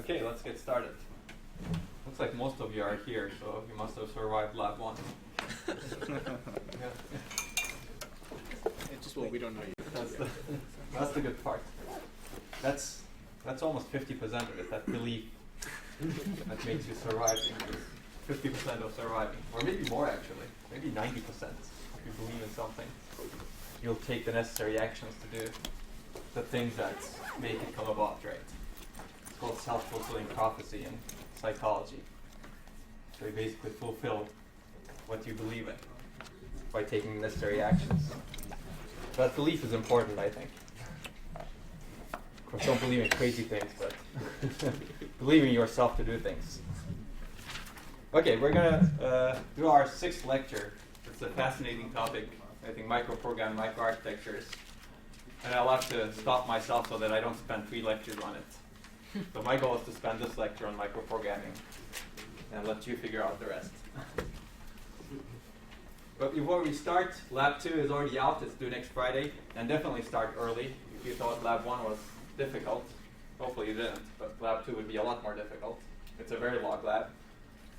Okay, let's get started. Looks like most of you are here, so you must have survived lab 1. Well, we don't know you. That's the good part. That's almost 50% of it, that belief that makes you survive. 50% of surviving, or maybe more actually, maybe 90%. If you believe in something, you'll take the necessary actions to do the things that make it come about, right? It's called self-fulfilling prophecy in psychology. So you basically fulfill what you believe in by taking the necessary actions. That belief is important, I think. Of course, don't believe in crazy things, but believe in yourself to do things. Okay, we're going to do our 6th lecture. It's a fascinating topic, I think, microprogrammed microarchitectures. And I'll have to stop myself so that I don't spend 3 lectures on it. So my goal is to spend this lecture on microprogramming and let you figure out the rest. But before we start, Lab 2 is already out. It's due next Friday. And definitely start early. If you thought Lab 1 was difficult, hopefully you didn't. But Lab 2 would be a lot more difficult. It's a very long lab.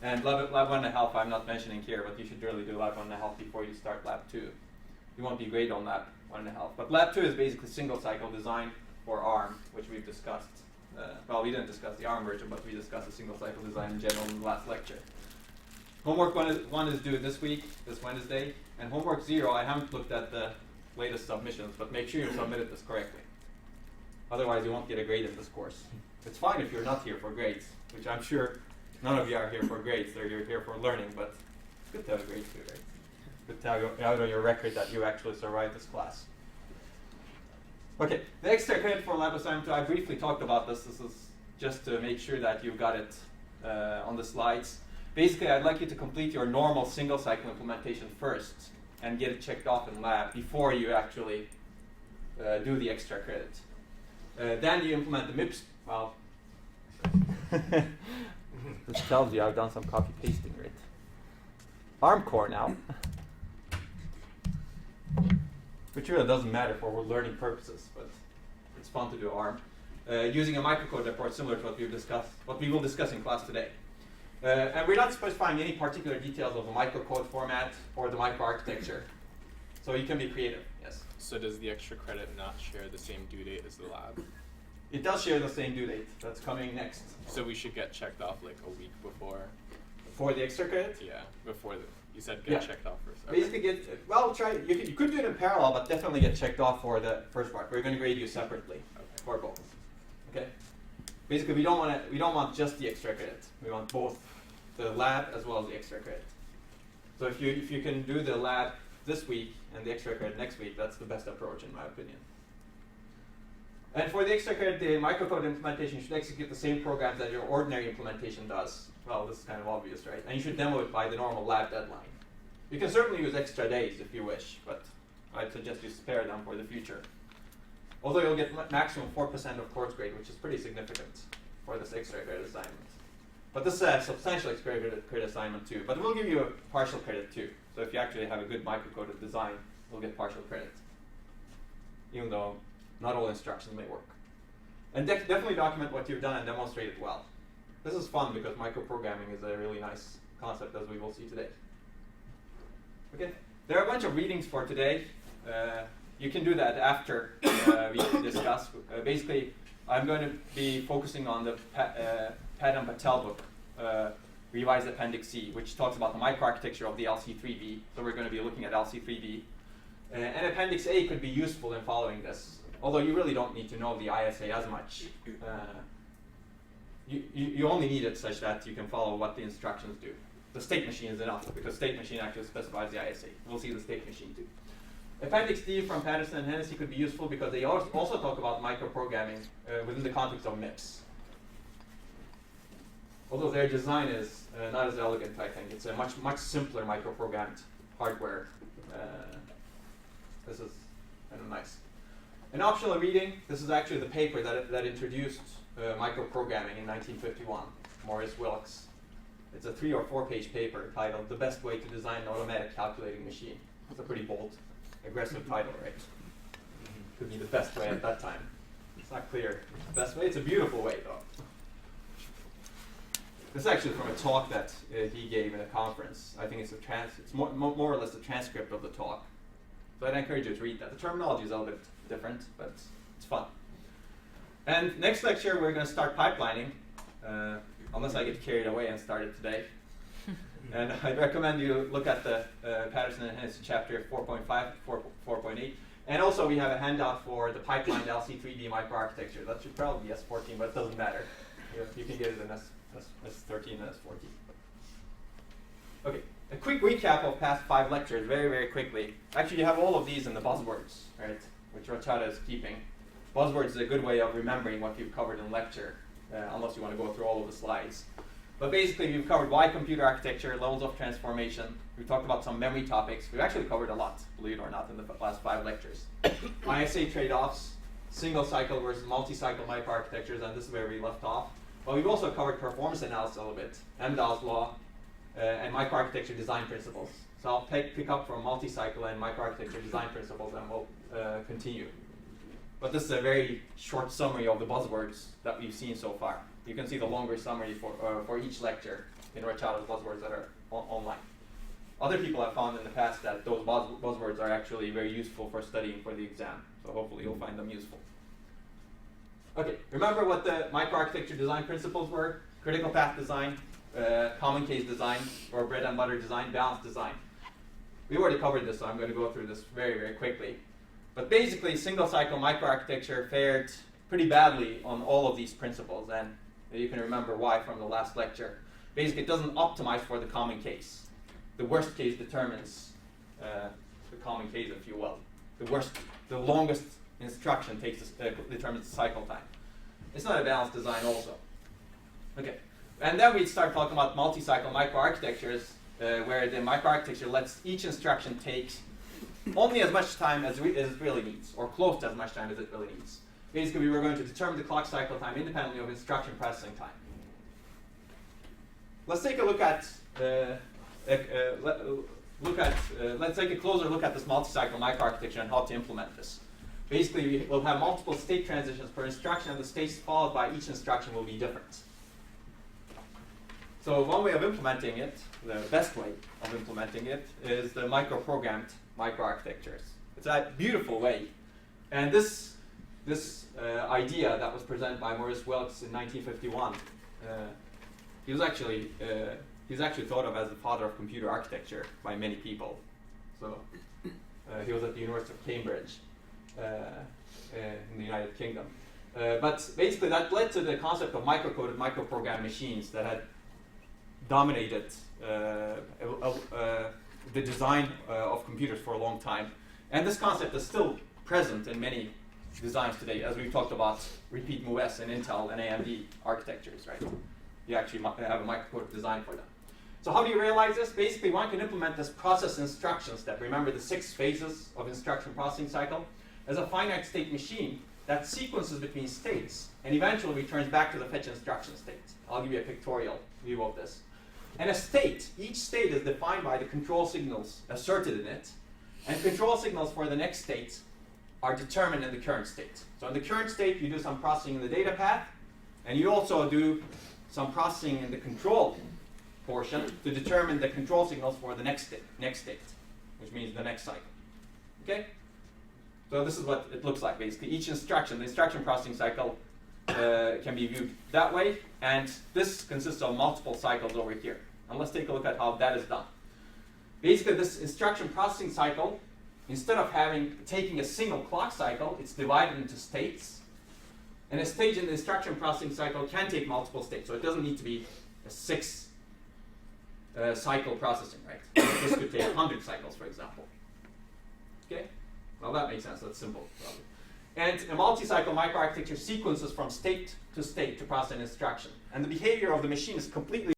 And lab 1.5 I'm not mentioning here, but you should really do Lab 1.5 before you start Lab 2. You won't be great on Lab 1.5. But Lab 2 is basically single cycle design for ARM, which we've discussed. Well, we didn't discuss the ARM version, but we discussed the single cycle design in general in the last lecture. Homework 1 is due this week, this Wednesday. And homework 0, I haven't looked at the latest submissions, but make sure you submitted this correctly. Otherwise, you won't get a grade in this course. It's fine if you're not here for grades, which I'm sure none of you are here for grades, or you're here for learning, but it's good to have a grade too, right? Good to have out on your record that you actually survived this class. Okay, the extra credit for lab assignment 2, I briefly talked about this. This is just to make sure that you got it on the slides. Basically, I'd like you to complete your normal single cycle implementation first and get it checked off in lab before you actually do the extra credit. Then you implement the MIPS. Well, this tells you I've done some copy pasting, right? ARM core now, which really doesn't matter for learning purposes, but it's fun to do ARM using a microcode report similar to what we will discuss in class today. And we're not specifying any particular details of the microcode format or the microarchitecture, so you can be creative. Yes. So does the extra credit not share the same due date as the lab? It does share the same due date. That's coming next. So we should get checked off like a week before? For the extra credit? Yeah, before you said get checked off first. Okay. Basically you could do it in parallel, but definitely get checked off for the first part. We're going to grade you separately for both. Okay? Basically, we don't want just the extra credit. We want both the lab as well as the extra credit. So if you can do the lab this week and the extra credit next week, that's the best approach in my opinion. And for the extra credit, the microcode implementation should execute the same programs that your ordinary implementation does. Well, this is kind of obvious, right? And you should demo it by the normal lab deadline. You can certainly use extra days if you wish, but I'd suggest you spare them for the future. Although you'll get maximum 4% of course grade, which is pretty significant for this extra credit assignment. But this is a substantial extra credit assignment too. But we'll give you a partial credit too. So if you actually have a good microcoded design, you'll get partial credit, even though not all instructions may work. And definitely document what you've done and demonstrate it well. This is fun because microprogramming is a really nice concept, as we will see today. Okay, there are a bunch of readings for today. You can do that after we discuss. Basically, I'm going to be focusing on the Pat and Patel book, Revised Appendix C, which talks about the microarchitecture of the LC3B. So we're going to be looking at LC3B. And Appendix A could be useful in following this, although you really don't need to know the ISA as much. You only need it such that you can follow what the instructions do. The state machine is enough, because state machine actually specifies the ISA. We'll see the state machine too. Appendix D from Patterson and Hennessy could be useful because they also talk about microprogramming within the context of MIPS. Although their design is not as elegant, I think. It's a much simpler microprogrammed hardware. This is kind of nice. An optional reading, this is actually the paper that introduced microprogramming in 1951, Maurice Wilkes. It's a 3 or 4 page paper titled The Best Way to Design an Automatic Calculating Machine. It's a pretty bold, aggressive title, right? Could be the best way at that time. It's not clear the best way. It's a beautiful way, though. This is actually from a talk that he gave at a conference. I think it's it's more or less a transcript of the talk. So I'd encourage you to read that. The terminology is a little bit different, but it's fun. And next lecture, we're going to start pipelining, unless I get carried away and start it today. And I'd recommend you look at the Patterson and Hennessy chapter 4.5, 4.8. And also, we have a handout for the pipelined LC3D microarchitecture. That should probably be S14, but it doesn't matter. You can get it in S13 and S14. Okay, a quick recap of past 5 lectures, very, very quickly. Actually, you have all of these in the buzzwords, right, which Rachada is keeping. Buzzwords is a good way of remembering what you've covered in lecture, unless you want to go through all of the slides. But basically, we've covered why computer architecture, levels of transformation. We've talked about some memory topics. We've actually covered a lot, believe it or not, in the last 5 lectures. ISA trade-offs, single cycle versus multi-cycle microarchitectures, and this is where we left off. But we've also covered performance analysis a little bit, Amdahl's law, and microarchitecture design principles. So I'll pick up from multi-cycle and microarchitecture design principles, and we'll continue. But this is a very short summary of the buzzwords that we've seen so far. You can see the longer summary for each lecture in Rachada's buzzwords that are online. Other people have found in the past that those buzzwords are actually very useful for studying for the exam. So hopefully you'll find them useful. Okay, remember what the microarchitecture design principles were? Critical path design, common case design, or bread and butter design, balanced design. We already covered this, so I'm going to go through this very, very quickly. But basically, single cycle microarchitecture fared pretty badly on all of these principles, and you can remember why from the last lecture. Basically, it doesn't optimize for the common case. The worst case determines the common case, if you will. The longest instruction determines the cycle time. It's not a balanced design also. Okay, and then we start talking about multi-cycle microarchitectures, where the microarchitecture lets each instruction take only as much time as it really needs, or close to as much time as it really needs. Basically, we were going to determine the clock cycle time independently of instruction processing time. Let's take a look at let's take a closer look at this multi-cycle microarchitecture and how to implement this. Basically, we'll have multiple state transitions per instruction, and the states followed by each instruction will be different. So one way of implementing it, the best way of implementing it, is the microprogrammed microarchitectures. It's a beautiful way, and this idea that was presented by Maurice Wilkes in 1951, he was actually thought of as the father of computer architecture by many people. So he was at the University of Cambridge in the United Kingdom. But basically that led to the concept of microcoded microprogrammed machines that had dominated the design of computers for a long time. And this concept is still present in many designs today, as we've talked about repeat MoveS and Intel and AMD architectures, right? You actually have a microcode design for them. So how do you realize this? Basically, one can implement this process instruction step. Remember the 6 phases of instruction processing cycle as a finite state machine that sequences between states and eventually returns back to the fetch instruction state. I'll give you a pictorial view of this. And a state, each state is defined by the control signals asserted in it, and control signals for the next state are determined in the current state. So in the current state, you do some processing in the data path, and you also do some processing in the control portion to determine the control signals for the next state, which means the next cycle. Okay? So this is what it looks like, basically. Each instruction, the instruction processing cycle, can be viewed that way, and this consists of multiple cycles over here. And let's take a look at how that is done. Basically, this instruction processing cycle, instead of taking a single clock cycle, it's divided into states. And a stage in the instruction processing cycle can take multiple states, so it doesn't need to be a 6 cycle processing, right? This could take 100 cycles, for example. Okay? Well, that makes sense. That's simple, probably. And a multi-cycle microarchitecture sequences from state to process an instruction. And the behavior of the machine is completely...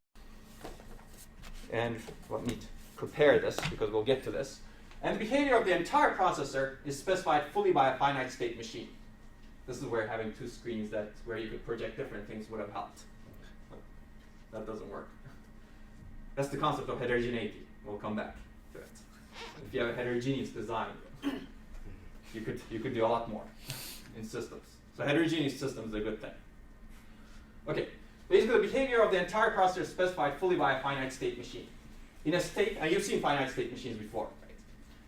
And let me prepare this, because we'll get to this. And the behavior of the entire processor is specified fully by a finite state machine. This is where having 2 screens where you could project different things would have helped. That doesn't work. That's the concept of heterogeneity. We'll come back to it. If you have a heterogeneous design, you could do a lot more in systems. So heterogeneous systems is a good thing. Okay, Basically, the behavior of the entire processor is specified fully by a finite state machine. In a state, and you've seen finite state machines before, right?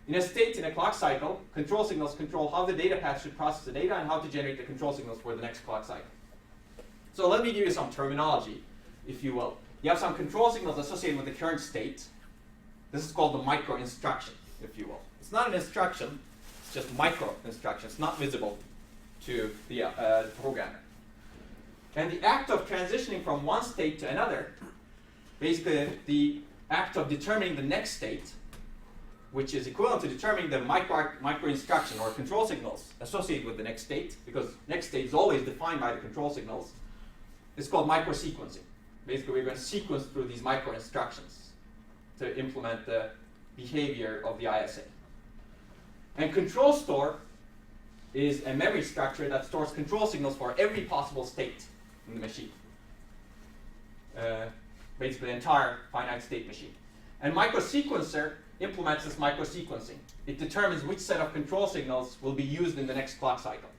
In a state, in a clock cycle, control signals control how the data path should process the data and how to generate the control signals for the next clock cycle. So let me give you some terminology, if you will. You have some control signals associated with the current state. This is called the micro instruction, if you will. It's not an instruction, it's just micro instruction. It's not visible to the programmer. And the act of transitioning from one state to another, basically the act of determining the next state, which is equivalent to determining the micro instruction or control signals associated with the next state, because next state is always defined by the control signals, is called microsequencing. Basically, we're going to sequence through these micro instructions to implement the behavior of the ISA. And control store is a memory structure that stores control signals for every possible state in the machine. Basically, the entire finite state machine. And microsequencer implements this microsequencing. It determines which set of control signals will be used in the next clock cycle.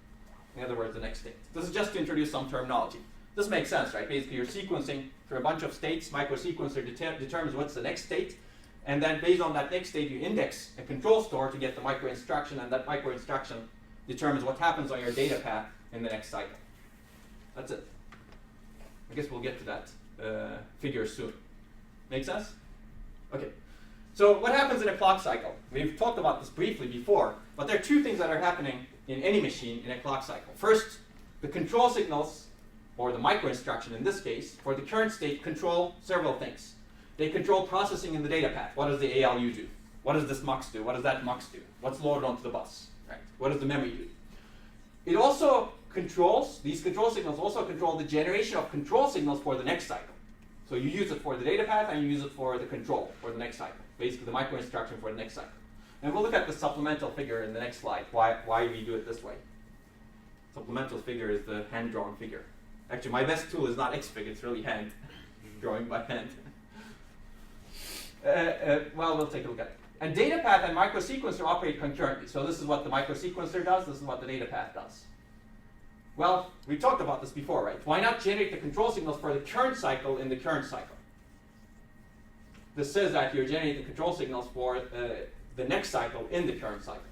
In other words, the next state. This is just to introduce some terminology. This makes sense, right? Basically, you're sequencing through a bunch of states. Microsequencer determines what's the next state. And then based on that next state, you index a control store to get the micro instruction, and that micro instruction determines what happens on your data path in the next cycle. That's it. I guess we'll get to that figure soon. Make sense? Okay. So what happens in a clock cycle? We've talked about this briefly before, but there are two things that are happening in any machine in a clock cycle. First, the control signals, or the micro instruction in this case, for the current state control several things. They control processing in the data path. What does the ALU do? What does this MUX do? What does that MUX do? What's loaded onto the bus? Right? What does the memory do? It also controls, these control signals also control the generation of control signals for the next cycle. So you use it for the data path and you use it for the control for the next cycle. Basically the micro instruction for the next cycle. And we'll look at the supplemental figure in the next slide, why we do it this way. Supplemental figure is the hand-drawn figure. Actually, my best tool is not Xfig, it's really hand, drawing by hand. Well, we'll take a look at it. And data path and microsequencer operate concurrently. So this is what the microsequencer does, this is what the data path does. Well, we talked about this before, right? Why not generate the control signals for the current cycle in the current cycle? This says that you're generating the control signals for the next cycle in the current cycle.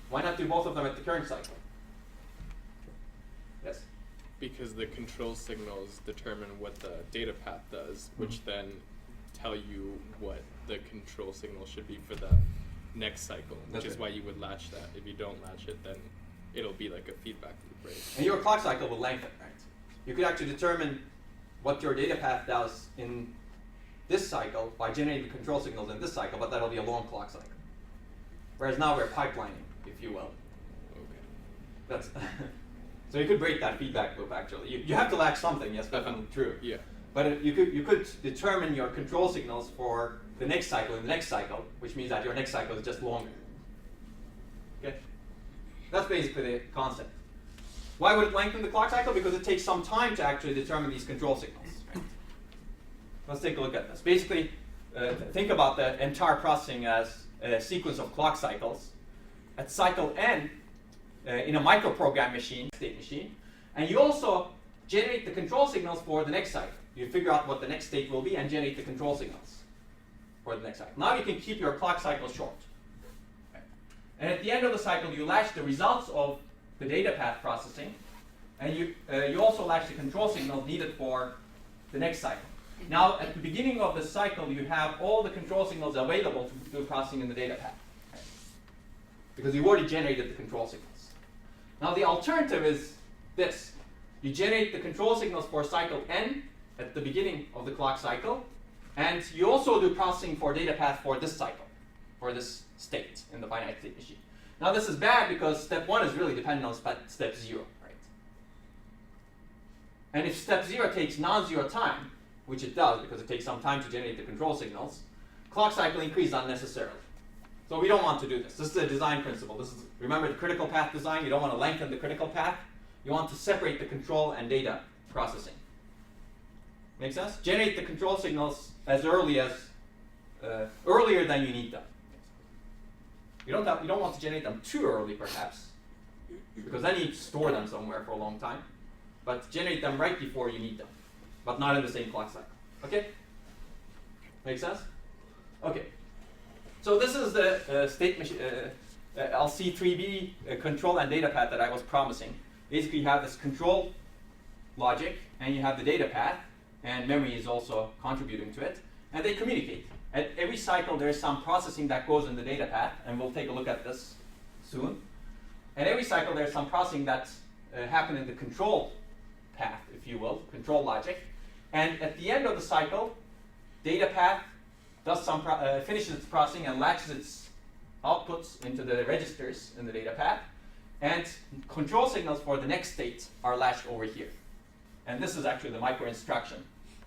Why not do both of them at the current cycle? Yes? Because the control signals determine what the data path does, which then tell you what the control signal should be for the next cycle, which is why you would latch that. If you don't latch it, then it'll be like a feedback loop, right? And your clock cycle will lengthen, right? You could actually determine what your data path does in this cycle by generating the control signals in this cycle, but that'll be a long clock cycle. Whereas now we're pipelining, if you will. Okay. That's so you could break that feedback loop, actually. You have to latch something, yes, definitely true. Yeah. But you could determine your control signals for the next cycle in the next cycle, which means that your next cycle is just longer. Okay? That's basically the concept. Why would it lengthen the clock cycle? Because it takes some time to actually determine these control signals. Right? Let's take a look at this. Basically, think about the entire processing as a sequence of clock cycles. At cycle n, in a microprogrammed state machine, and you also generate the control signals for the next cycle. You figure out what the next state will be and generate the control signals for the next cycle. Now you can keep your clock cycle short. Okay. And at the end of the cycle, you latch the results of the data path processing, and you also latch the control signals needed for the next cycle. Now, at the beginning of the cycle, you have all the control signals available to do processing in the data path, okay, because you've already generated the control signals. Now, the alternative is this. You generate the control signals for cycle n at the beginning of the clock cycle, and you also do processing for data path for this cycle, for this state in the finite state machine. Now, this is bad because step 1 is really dependent on step 0, right? And if step 0 takes non-zero time, which it does because it takes some time to generate the control signals, clock cycle increases unnecessarily. So we don't want to do this. This is a design principle. This is, remember the critical path design? You don't want to lengthen the critical path. You want to separate the control and data processing. Make sense? Generate the control signals as early as earlier than you need them. You don't want to generate them too early, perhaps, because then you store them somewhere for a long time. but generate them right before you need them, but not in the same clock cycle. Okay? Make sense? Okay. So this is the state machine, LC3B control and data path that I was promising. Basically, you have this control logic, and you have the data path, and memory is also contributing to it, and they communicate. At every cycle, there's some processing that goes in the data path, and we'll take a look at this soon. At every cycle, there's some processing that happens in the control path, if you will, control logic. And at the end of the cycle, data path does some finishes its processing and latches its outputs into the registers in the data path. And control signals for the next state are latched over here. And this is actually the micro instruction.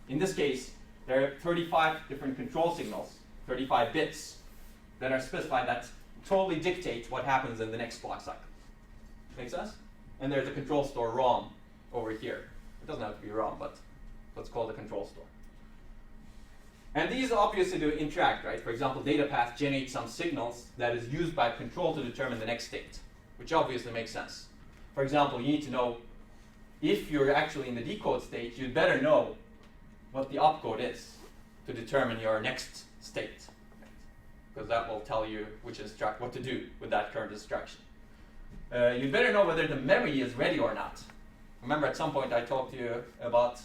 In this case, there are 35 different control signals, 35 bits, that are specified that totally dictate what happens in the next clock cycle. Make sense? And there's a control store ROM over here. It doesn't have to be ROM, but let's call it a control store. And these obviously do interact, right? For example, data path generates some signals that is used by control to determine the next state, which obviously makes sense. For example, you need to know if you're actually in the decode state, you'd better know what the opcode is to determine your next state, because that will tell you what to do with that current instruction. You'd better know whether the memory is ready or not. Remember, at some point I talked to you about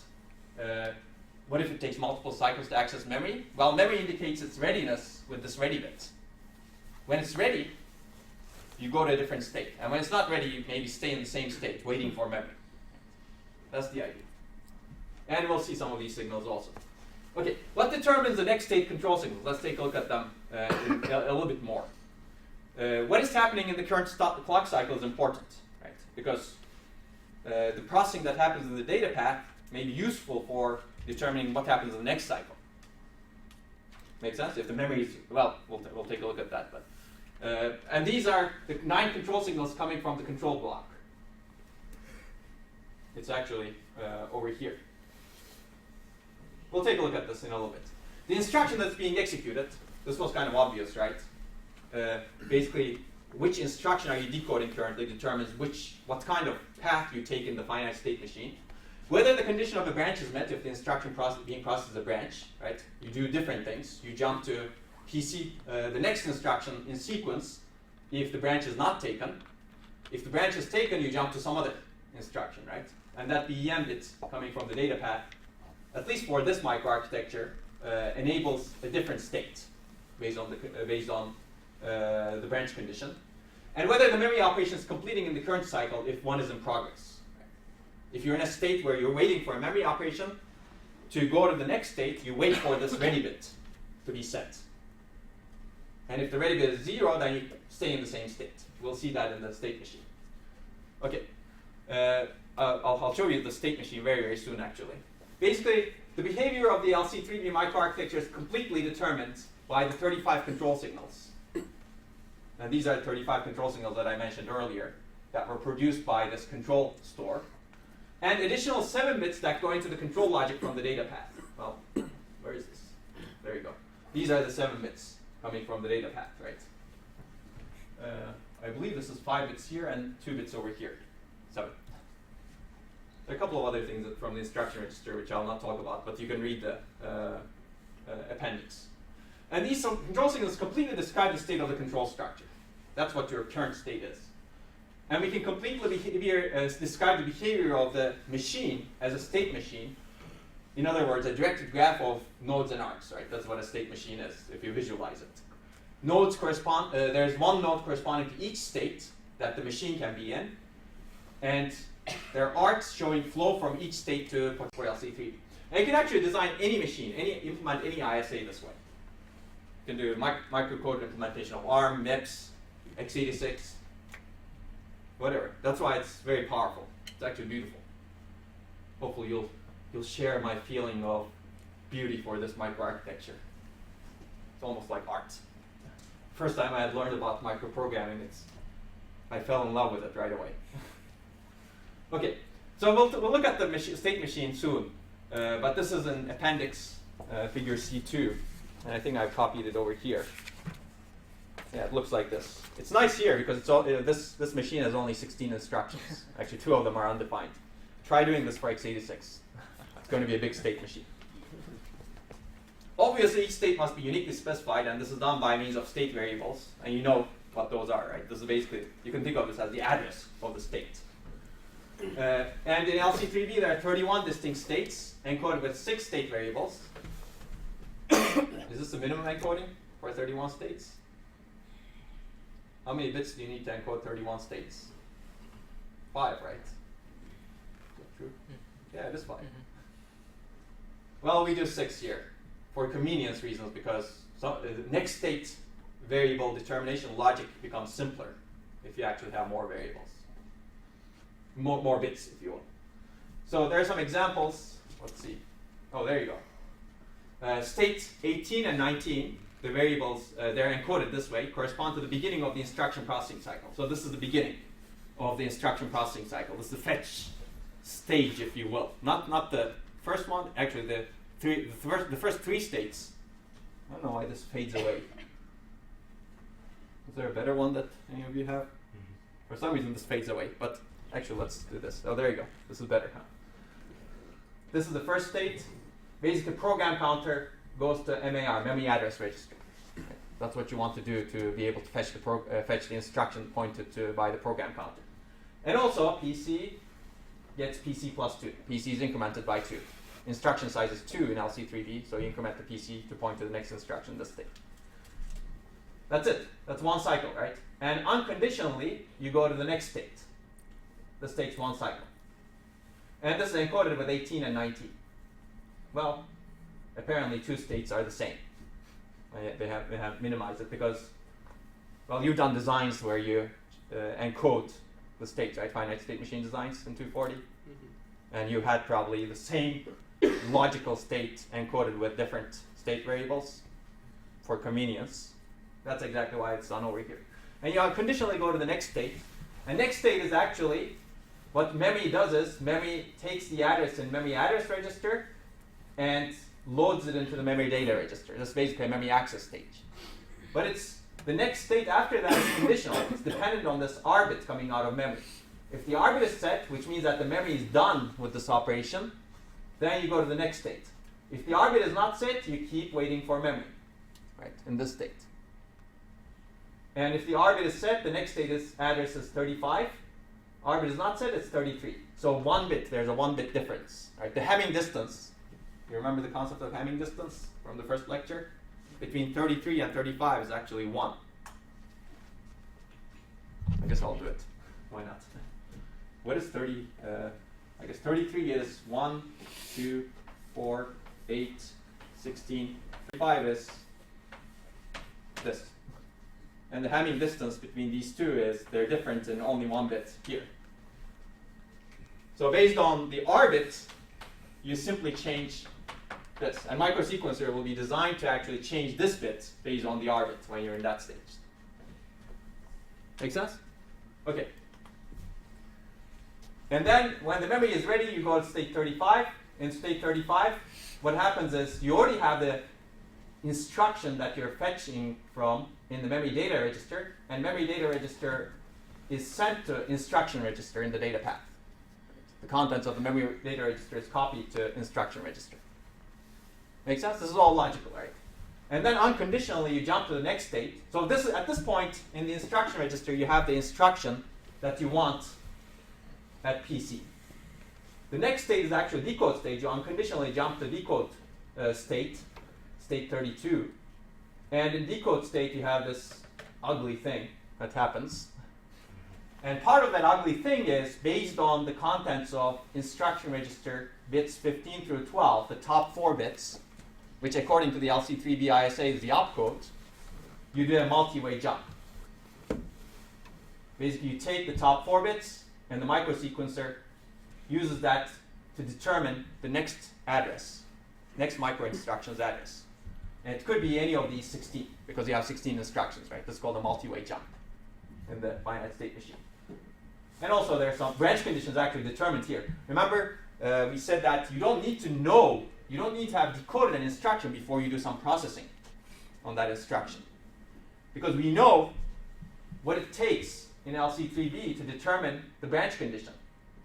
what if it takes multiple cycles to access memory? Well, memory indicates its readiness with this ready bit. When it's ready, you go to a different state. And when it's not ready, you maybe stay in the same state, waiting for memory. That's the idea. And we'll see some of these signals also. Okay, what determines the next state control signals? Let's take a look at them a little bit more. What is happening in the current clock cycle is important, right? Because the processing that happens in the data path may be useful for determining what happens in the next cycle. Make sense? If the memory is, well, we'll take a look at that. But and these are the 9 control signals coming from the control block. It's actually over here. We'll take a look at this in a little bit. The instruction that's being executed, this was kind of obvious, right? Basically, which instruction are you decoding currently determines what kind of path you take in the finite state machine. Whether the condition of a branch is met, if the instruction being processed is a branch, right? You do different things. You jump to the next instruction in sequence if the branch is not taken. If the branch is taken, you jump to some other instruction, right? And that BEM bit coming from the data path, at least for this microarchitecture, enables a different state based on the branch condition. And whether the memory operation is completing in the current cycle if one is in progress. If you're in a state where you're waiting for a memory operation to go to the next state, you wait for this ready bit to be set. And if the ready bit is 0, then you stay in the same state. We'll see that in the state machine. Okay, I'll show you the state machine very, very soon, actually. Basically, the behavior of the LC3B microarchitecture is completely determined by the 35 control signals. And these are the 35 control signals that I mentioned earlier that were produced by this control store. And additional 7 bits that go into the control logic from the data path. Well, where is this? There you go. These are the 7 bits coming from the data path, right? I believe this is 5 bits here and 2 bits over here. 7. There are a couple of other things from the instruction register which I'll not talk about, but you can read the appendix. And these control signals completely describe the state of the control structure. That's what your current state is. And we can completely describe the behavior of the machine as a state machine. In other words, a directed graph of nodes and arcs, right? That's what a state machine is, if you visualize it. Nodes correspond, there's one node corresponding to each state that the machine can be in. And there are arcs showing flow from each state to for LC3. And you can actually design any machine, implement any ISA this way. You can do microcode implementation of ARM, MIPS, x86, whatever. That's why it's very powerful. It's actually beautiful. Hopefully you'll share my feeling of beauty for this microarchitecture. It's almost like art. First time I had learned about microprogramming, I fell in love with it right away. Okay, so we'll look at the state machine soon, but this is an appendix, figure C2, and I think I've copied it over here. Yeah, it looks like this. It's nice here because it's all, this machine has only 16 instructions. Actually, 2 of them are undefined. try doing this for x86. It's going to be a big state machine. Obviously, each state must be uniquely specified, and this is done by means of state variables. And you know what those are, right? This is basically, you can think of this as the address of the state. And in LC3B, there are 31 distinct states encoded with 6 state variables. Is this the minimum encoding for 31 states? How many bits do you need to encode 31 states? 5, right? Is that true? Yeah, it is 5. Well, we do 6 here for convenience reasons, because the next state variable determination logic becomes simpler if you actually have more variables. More bits, if you will. So there are some examples. Let's see. Oh, there you go. State 18 and 19, the variables, they're encoded this way, correspond to the beginning of the instruction processing cycle. So this is the beginning of the instruction processing cycle. This is the fetch stage, if you will. Not the first one. Actually, the first 3 states. I don't know why this fades away. Is there a better one that any of you have? For some reason, this fades away. But actually, let's do this. Oh, there you go. This is better. Huh? This is the first state. Basically, program counter goes to MAR, memory address register. Okay. That's what you want to do to be able to fetch the instruction pointed to by the program counter. And also, PC gets PC plus 2. PC is incremented by 2. Instruction size is 2 in LC3B, so you increment the PC to point to the next instruction in this state. That's it. That's one cycle, right? And unconditionally, you go to the next state. This takes one cycle. And this is encoded with 18 and 19. Well, apparently 2 states are the same. They have minimized it because, well, you've done designs where you encode the states, right? Finite state machine designs in 240. And you had probably the same logical state encoded with different state variables for convenience. That's exactly why it's done over here. And you conditionally go to the next state. And next state is actually, what memory does is, memory takes the address in memory address register and loads it into the memory data register. That's basically a memory access stage. But it's the next state after that is conditional. It's dependent on this R bit coming out of memory. If the R bit is set, which means that the memory is done with this operation, then you go to the next state. If the R bit is not set, you keep waiting for memory, right, in this state. And if the R bit is set, the next state is address is 35. R bit is not set, it's 33. So 1 bit, there's a 1 bit difference. Right? The Hamming distance, you remember the concept of Hamming distance from the first lecture? Between 33 and 35 is actually 1. I guess I'll do it. Why not? What is 30? I guess 33 is 1, 2, 4, 8, 16. 35 is this. And the Hamming distance between these two is they're different in only 1 bit here. So based on the R bit, you simply change this. And Microsequencer will be designed to actually change this bit based on the R bit when you're in that stage. Make sense? Okay. And then when the memory is ready, you go to state 35. In state 35, what happens is you already have the instruction that you're fetching from in the memory data register, and memory data register is sent to instruction register in the data path. The contents of the memory data register is copied to instruction register. Make sense? This is all logical, right? And then unconditionally, you jump to the next state. So this is, at this point in the instruction register, you have the instruction that you want at PC. The next state is actually decode stage. You unconditionally jump to decode state 32. And in decode state, you have this ugly thing that happens. And part of that ugly thing is based on the contents of instruction register bits 15 through 12, the top 4 bits, which according to the LC3B ISA is the opcode, you do a multi-way jump. Basically, you take the top 4 bits, and the microsequencer uses that to determine the next address, next micro instruction's address. And it could be any of these 16, because you have 16 instructions, right? This is called a multi-way jump in the finite state machine. And also there are some branch conditions actually determined here. Remember, we said that you don't need to know, you don't need to have decoded an instruction before you do some processing on that instruction. Because we know what it takes in LC3B to determine the branch condition.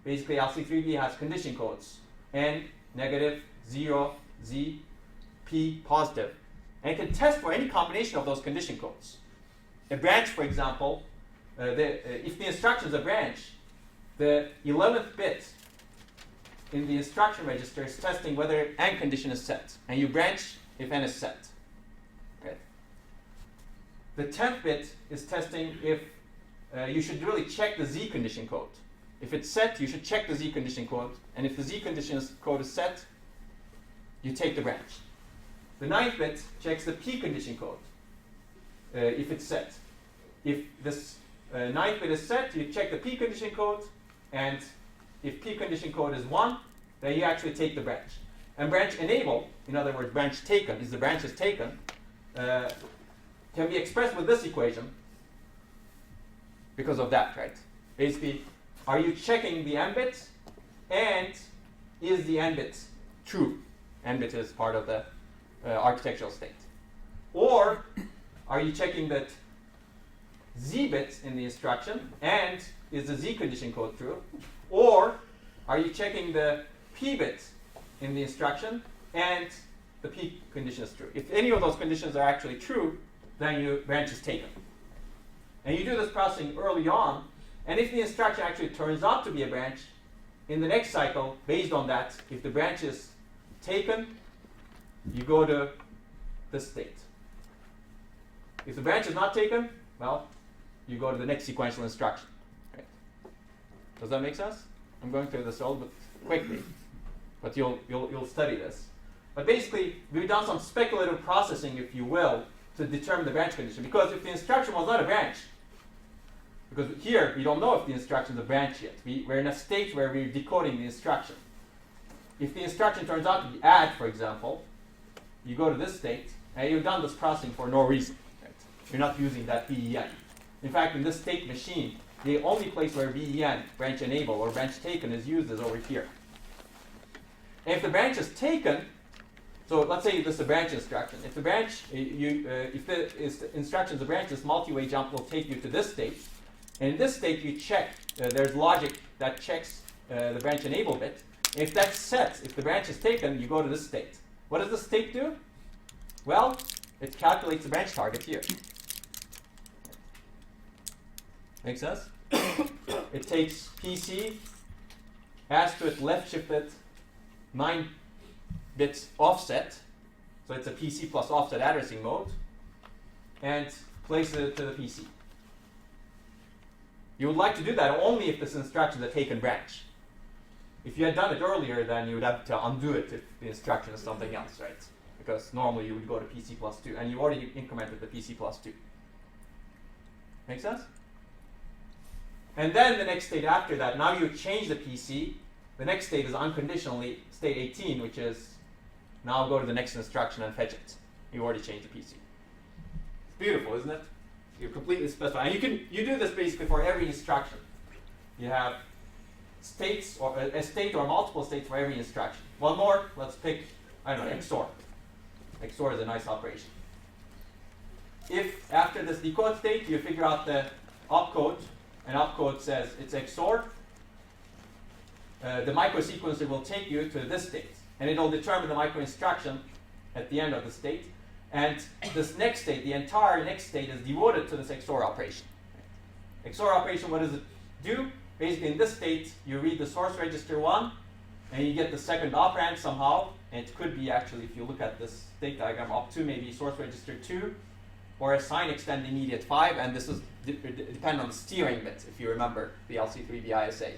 basically LC3B has condition codes. N, negative, 0, Z, P, positive. And it can test for any combination of those condition codes. A branch, for example, if the instruction is a branch, the 11th bit in the instruction register is testing whether N condition is set. And you branch if N is set. Okay. The 10th bit is testing if you should really check the Z condition code. If it's set, you should check the Z condition code. And if the Z condition code is set, you take the branch. The 9th bit checks the P condition code if it's set. If this 9th bit is set, you check the P condition code, and if P condition code is 1, then you actually take the branch. And branch enable, in other words, branch taken, is the branch is taken, can be expressed with this equation because of that, right? Basically, are you checking the n bit, and is the n bit true? N bit is part of the architectural state. Or are you checking that Z bit in the instruction, and is the Z condition code true? Or are you checking the P bit in the instruction, and the P condition is true? If any of those conditions are actually true, then your branch is taken. And you do this processing early on, and if the instruction actually turns out to be a branch, in the next cycle, based on that, if the branch is taken, you go to this state. If the branch is not taken, well, you go to the next sequential instruction. Right. Does that make sense? I'm going through this a little bit quickly, but you'll study this. But basically, we've done some speculative processing, if you will, to determine the branch condition. Because if the instruction was not a branch, because here we don't know if the instruction is a branch yet. We're in a state where we're decoding the instruction. If the instruction turns out to be add, for example, you go to this state, and you've done this processing for no reason. Right? You're not using that BEN. In fact, in this state machine, the only place where BEN, branch enable, or branch taken is used is over here. And if the branch is taken, so let's say this is a branch instruction. If the branch, if the instruction is a branch, this multi-way jump will take you to this state. And in this state, you check, there's logic that checks the branch enable bit. If that's set, if the branch is taken, you go to this state. What does the state do? Well, it calculates the branch target here. Make sense? It takes PC, adds to it left shifted 9 bits offset, so it's a PC plus offset addressing mode, and places it to the PC. You would like to do that only if this instruction is a taken branch. If you had done it earlier, then you would have to undo it if the instruction is something else, right? Because normally you would go to PC plus 2, and you already incremented the PC plus 2. Make sense? And then the next state after that, now you change the PC. The next state is unconditionally state 18, which is now go to the next instruction and fetch it. You already changed the PC. It's beautiful, isn't it? You completely specify. And you do this basically for every instruction. You have states, or a state or multiple states for every instruction. One more, let's pick, I don't know, XOR. XOR is a nice operation. If after this decode state you figure out the opcode, and opcode says it's XOR, the microsequencer will take you to this state, and it'll determine the micro instruction at the end of the state. And this next state, the entire next state, is devoted to this XOR operation. XOR operation, what does it do? Basically, in this state, you read the source register 1, and you get the second operand somehow. And it could be actually, if you look at this state diagram, up to maybe source register 2, or a sign extend immediate 5, and this is depend on the steering bit, if you remember the LC3B ISA.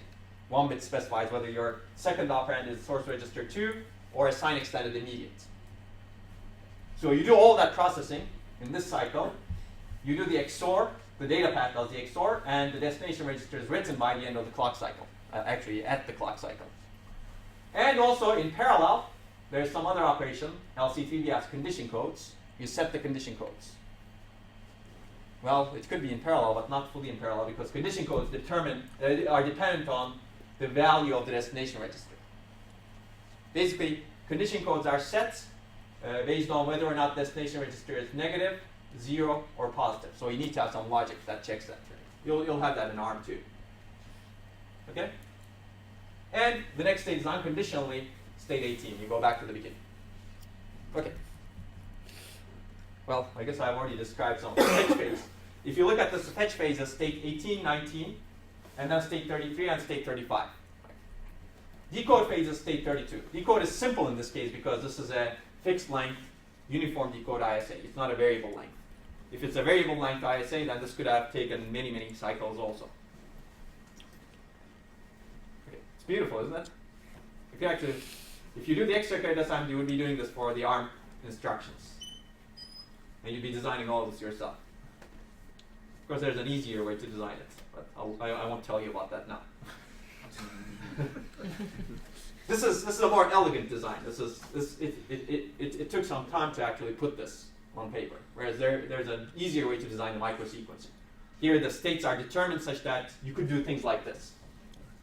One bit specifies whether your second operand is source register 2 or a sign extended immediate. So you do all that processing in this cycle. You do the XOR, the data path does the XOR, and the destination register is written by the end of the clock cycle, actually at the clock cycle. And also in parallel, there's some other operation. LC3B has condition codes. You set the condition codes. Well, it could be in parallel, but not fully in parallel, because condition codes are dependent on the value of the destination register. Basically, condition codes are set based on whether or not destination register is negative, 0, or positive. So you need to have some logic that checks that. You'll have that in ARM too. Okay? then the next state is unconditionally state 18. You go back to the beginning. Okay. Well, I guess I've already described some fetch phase. If you look at this fetch phase as state 18, 19, and then state 33 and state 35. Decode phase is state 32. Decode is simple in this case because this is a fixed length uniform decode ISA. It's not a variable length. If it's a variable length ISA, then this could have taken many, many cycles also. Okay. It's beautiful, isn't it? If you do the extracurricular design, you would be doing this for the ARM instructions. And you'd be designing all this yourself. Of course, there's an easier way to design it, but I won't tell you about that now. This is a more elegant design. It took some time to actually put this on paper, whereas there's an easier way to design the microsequencer. Here, the states are determined such that you could do things like this.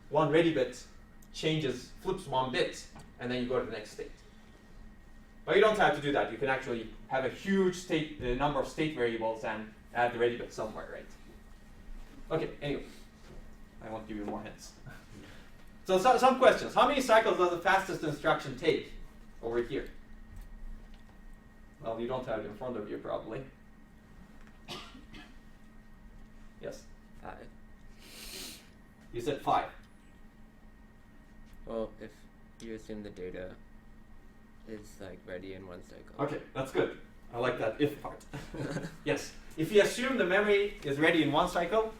One ready bit flips one bit, and then you go to the next state. But you don't have to do that. You can actually have a huge number of state variables and add the ready bit somewhere, right? Okay, anyway, I won't give you more hints. So some questions. How many cycles does the fastest instruction take over here? Well, you don't have it in front of you, probably. Yes? 5. You said 5. Well, if you assume the data is like ready in one cycle. Okay, that's good. I like that if part. Yes. If you assume the memory is ready in one cycle,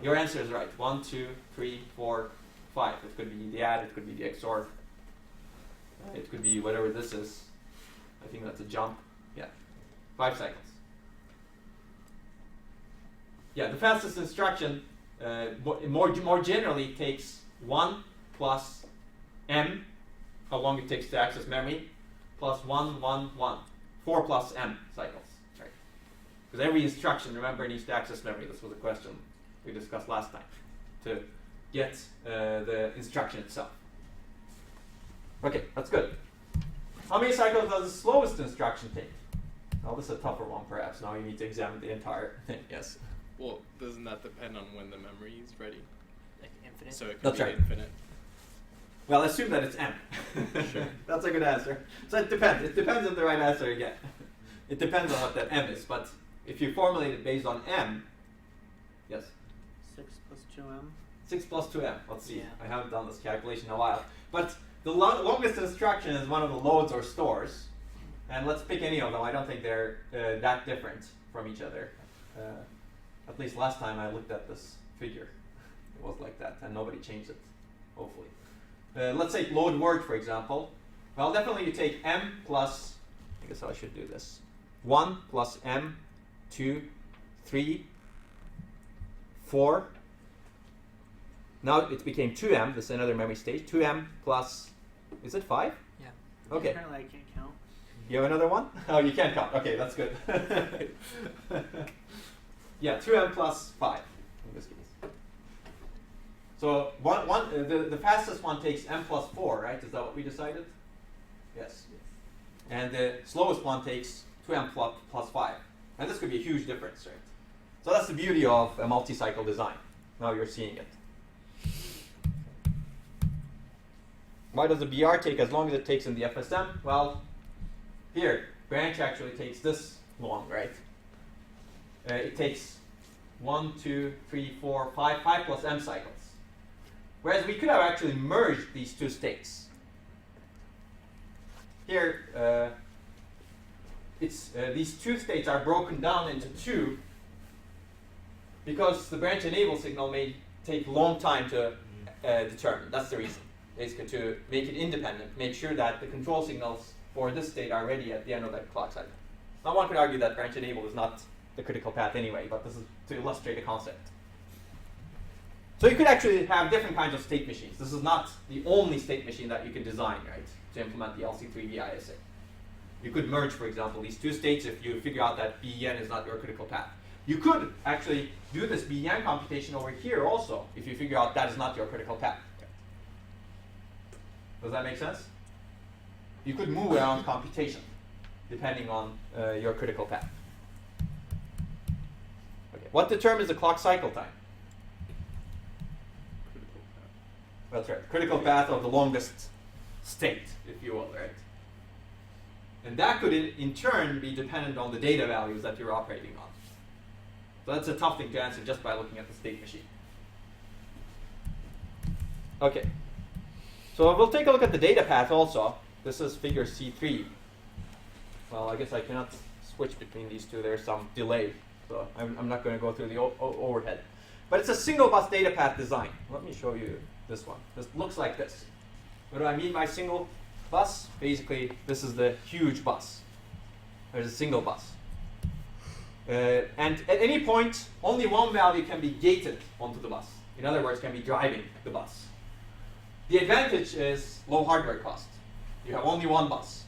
your answer is right. 1, 2, 3, 4, 5. It could be the add, it could be the XOR. It could be whatever this is. I think that's a jump. Yeah. 5 cycles. Yeah, the fastest instruction more generally takes 1 plus m, how long it takes to access memory, plus 1, 1, 1. 4 plus m cycles. Right? Because every instruction, remember, needs to access memory. This was a question we discussed last time, to get the instruction itself. Okay, that's good. How many cycles does the slowest instruction take? Well, this is a tougher one, perhaps. Now you need to examine the entire thing. Yes? Well, doesn't that depend on when the memory is ready? Like infinite? So it could That's be right. infinite. Well, assume that it's m. Sure. That's a good answer. So it depends. It depends on the right answer you get. It depends on what that m is. But if you formulate it based on m, yes? 6 plus 2m. 6 plus 2m. Let's see. Yeah. I haven't done this calculation in a while. But the longest instruction is one of the loads or stores. And let's pick any of them. I don't think they're that different from each other. At least last time I looked at this figure, it was like that, and nobody changed it, hopefully. Let's take load word, for example. Well, definitely you take m plus, I guess I should do this, 1 plus m, 2, 3, 4. Now it became 2m, this is another memory state. 2m plus, is it 5? Yeah. Okay. Apparently I can't count. You have another one? Oh, you can't count. Okay, that's good. Yeah, 2m plus 5 in this case. So the fastest one takes m plus 4, right? Is that what we decided? Yes. And the slowest one takes 2m plus 5. And this could be a huge difference, right? So that's the beauty of a multi-cycle design. Now you're seeing it. Why does the BR take as long as it takes in the FSM? Well, here, branch actually takes this long, right? It takes 1, 2, 3, 4, 5 plus m cycles. Whereas we could have actually merged these two states. Here, these two states are broken down into 2 because the branch enable signal may take a long time to determine. That's the reason. Basically, to make it independent, make sure that the control signals for this state are ready at the end of that clock cycle. Now, one could argue that branch enable is not the critical path anyway, but this is to illustrate the concept. So you could actually have different kinds of state machines. This is not the only state machine that you can design, right, to implement the LC3V ISA. You could merge, for example, these two states if you figure out that BEN is not your critical path. You could actually do this BEN computation over here also if you figure out that is not your critical path. Does that make sense? You could move around computation depending on your critical path. Okay. What determines the clock cycle time? Critical path. That's right. Critical path of the longest state, if you will, right? And that could in turn be dependent on the data values that you're operating on. So that's a tough thing to answer just by looking at the state machine. Okay. So we'll take a look at the data path also. This is figure C3. Well, I guess I cannot switch between these two. There's some delay. So I'm not going to go through the overhead. But it's a single bus data path design. Let me show you this one. This looks like this. What do I mean by single bus? Basically, this is the huge bus. There's a single bus. And at any point, only one value can be gated onto the bus. In other words, can be driving the bus. The advantage is low hardware cost. You have only one bus.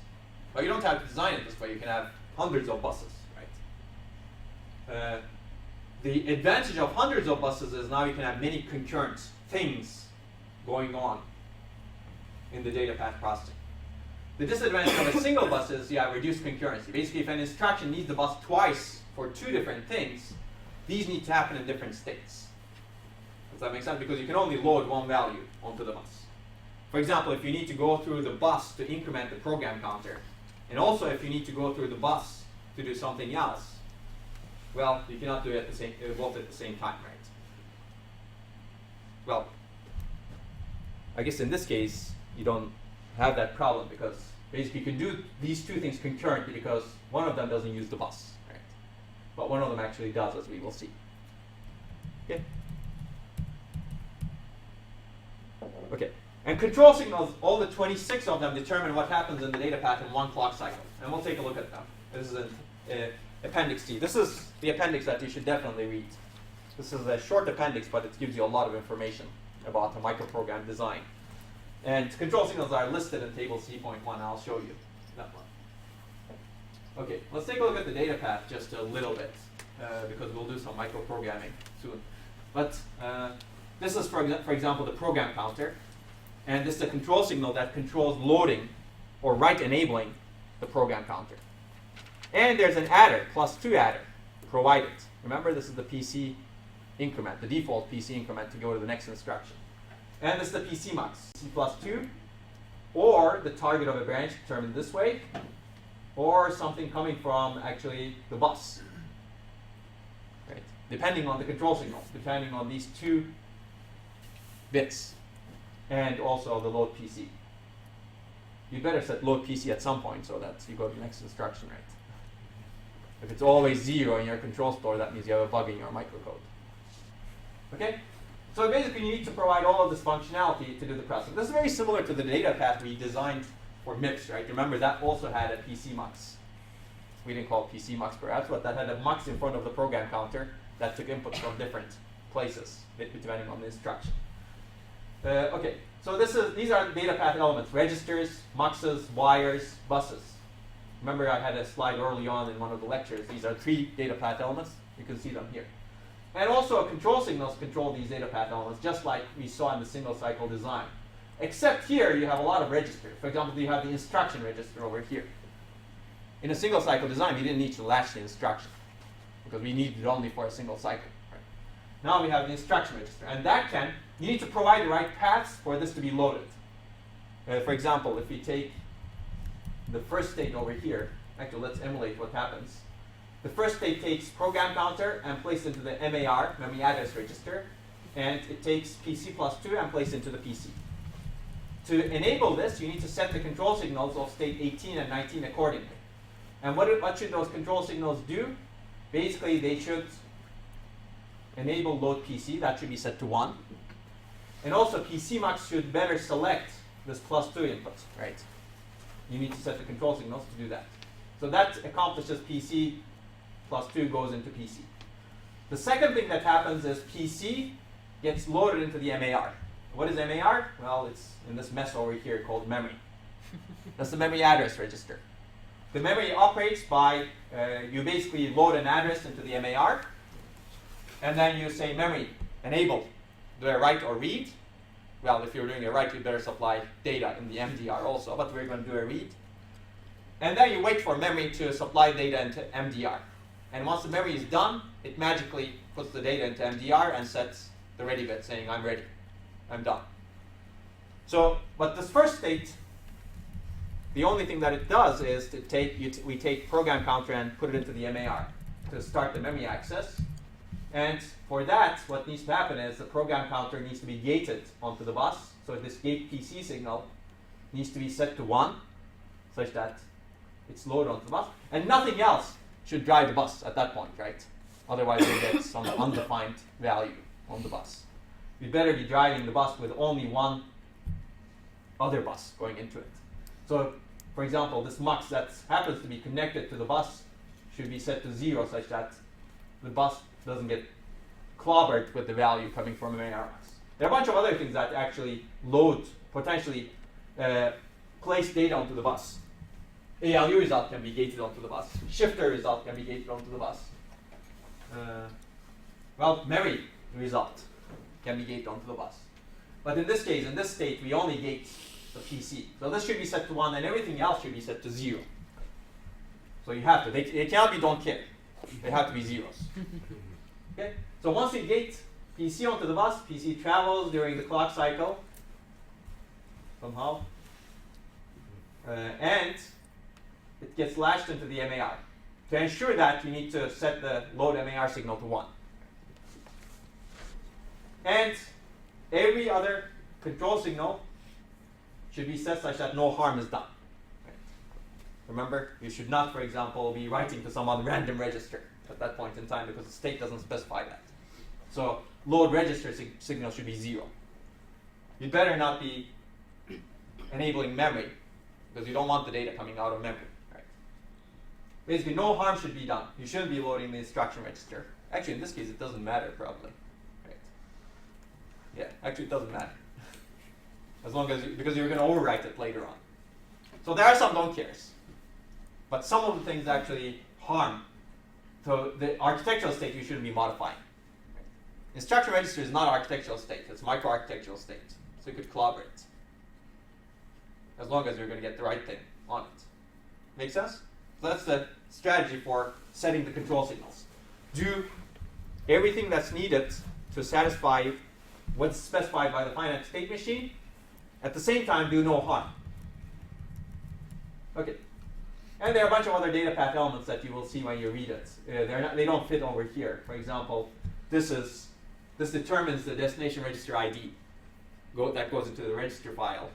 But you don't have to design it this way. You can have hundreds of buses, right? The advantage of hundreds of buses is now you can have many concurrent things going on in the data path processing. The disadvantage of a single bus is you have reduced concurrency. Basically, if an instruction needs the bus twice for two different things, these need to happen in different states. Does that make sense? Because you can only load one value onto the bus. For example, if you need to go through the bus to increment the program counter, and also if you need to go through the bus to do something else, well, you cannot do it both at the same time, right? Well, I guess in this case, you don't have that problem because basically you can do these two things concurrently because one of them doesn't use the bus, right? But one of them actually does, as we will see. Okay. Okay. And control signals, all the 26 of them determine what happens in the data path in one clock cycle. And we'll take a look at them. This is an appendix D. This is the appendix that you should definitely read. This is a short appendix, but it gives you a lot of information about the microprogram design. And control signals are listed in table C.1. I'll show you that one. Okay, let's take a look at the data path just a little bit, because we'll do some microprogramming soon. But this is, for example, the program counter. And this is a control signal that controls loading or write enabling the program counter. And there's an adder, +2 adder, provided. Remember, this is the PC increment, the default PC increment to go to the next instruction. And this is the PC mux, C+2, or the target of a branch determined this way, or something coming from actually the bus. Right? Depending on the control signal, depending on these two bits. And also the load PC. You better set load PC at some point so that you go to the next instruction, right? If it's always 0 in your control store, that means you have a bug in your microcode. Okay? So basically you need to provide all of this functionality to do the processing. This is very similar to the data path we designed for MIPS, right? Remember that also had a PC mux. We didn't call it PC mux perhaps, but that had a mux in front of the program counter that took inputs from different places, depending on the instruction. Okay, so these are the data path elements: registers, muxes, wires, buses. Remember I had a slide early on in one of the lectures. These are 3 data path elements. You can see them here. And also control signals control these data path elements, just like we saw in the single cycle design. Except here you have a lot of registers. For example, you have the instruction register over here. In a single cycle design, we didn't need to latch the instruction because we needed it only for a single cycle. Right? Now we have the instruction register, and you need to provide the right paths for this to be loaded. For example, if we take the first state over here, actually let's emulate what happens. The first state takes program counter and placed into the MAR, memory address register, and it takes PC+2 and placed into the PC. To enable this, you need to set the control signals of state 18 and 19 accordingly. And what should those control signals do? Basically, they should enable load PC. That should be set to 1. And also, PCMux should better select this +2 input, right? You need to set the control signals to do that. So that accomplishes PC +2 goes into PC. The second thing that happens is PC gets loaded into the MAR. What is MAR? Well, it's in this mess over here called memory. That's the memory address register. The memory operates by, you basically load an address into the MAR, and then you say memory, enable. Do I write or read? Well, if you're doing a write, you better supply data in the MDR also, but we're going to do a read. And then you wait for memory to supply data into MDR. And once the memory is done, it magically puts the data into MDR and sets the ready bit saying, I'm ready, I'm done. So, but this first state, the only thing that it does is to we take program counter and put it into the MAR to start the memory access. And for that, what needs to happen is the program counter needs to be gated onto the bus. So this gate PC signal needs to be set to 1, such that it's loaded onto the bus. And nothing else should drive the bus at that point, right? Otherwise, you'll get some undefined value on the bus. You'd better be driving the bus with only one other bus going into it. So, for example, this mux that happens to be connected to the bus should be set to 0, such that the bus doesn't get clobbered with the value coming from an AR mux. There are a bunch of other things that actually load, potentially place data onto the bus. ALU result can be gated onto the bus. Shifter result can be gated onto the bus. Well, memory result can be gated onto the bus. But in this case, in this state, we only gate the PC. So this should be set to 1, and everything else should be set to 0. So you have to. They cannot be don't care. They have to be zeros. Okay? So once you gate PC onto the bus, PC travels during the clock cycle somehow. And it gets latched into the MAR. To ensure that, you need to set the load MAR signal to 1. And every other control signal should be set such that no harm is done. Right. Remember, you should not, for example, be writing to some random register at that point in time because the state doesn't specify that. So load register signal should be 0. You'd better not be enabling memory because you don't want the data coming out of memory. Right. Basically, no harm should be done. You shouldn't be loading the instruction register. Actually, in this case, it doesn't matter probably. Right. Yeah, actually, it doesn't matter. As long as because you're going to overwrite it later on. So there are some don't cares. But some of the things actually harm. So the architectural state you shouldn't be modifying. Right. Instruction register is not architectural state. It's microarchitectural state. So you could clobber it. As long as you're going to get the right thing on it. Make sense? So that's the strategy for setting the control signals. Do everything that's needed to satisfy what's specified by the finite state machine. At the same time, do no harm. Okay. And there are a bunch of other data path elements that you will see when you read it. They don't fit over here. For example, this determines the destination register ID. That goes into the register file,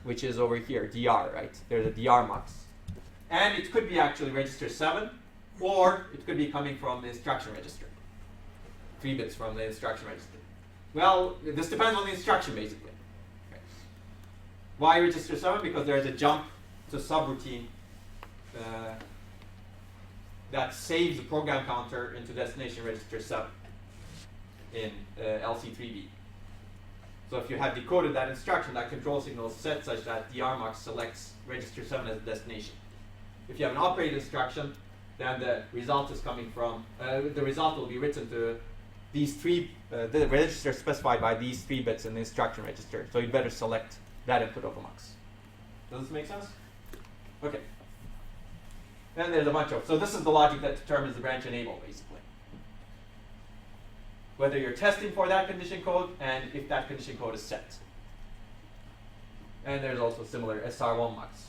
which is over here, DR, right? There's a DR mux. And it could be actually register 7, or it could be coming from the instruction register. 3 bits from the instruction register. Well, this depends on the instruction, basically. Okay. Why register 7? Because there's a jump to subroutine that saves the program counter into destination register 7 in LC3B. So if you have decoded that instruction, that control signal is set such that DR mux selects register 7 as the destination. If you have an operated instruction, then the result is coming from, the result will be written to these 3, the register specified by these 3 bits in the instruction register. So you better select that input of a mux. Does this make sense? Okay. Then there's a bunch of, so this is the logic that determines the branch enable, basically. Whether you're testing for that condition code and if that condition code is set. And there's also similar SR1 mux.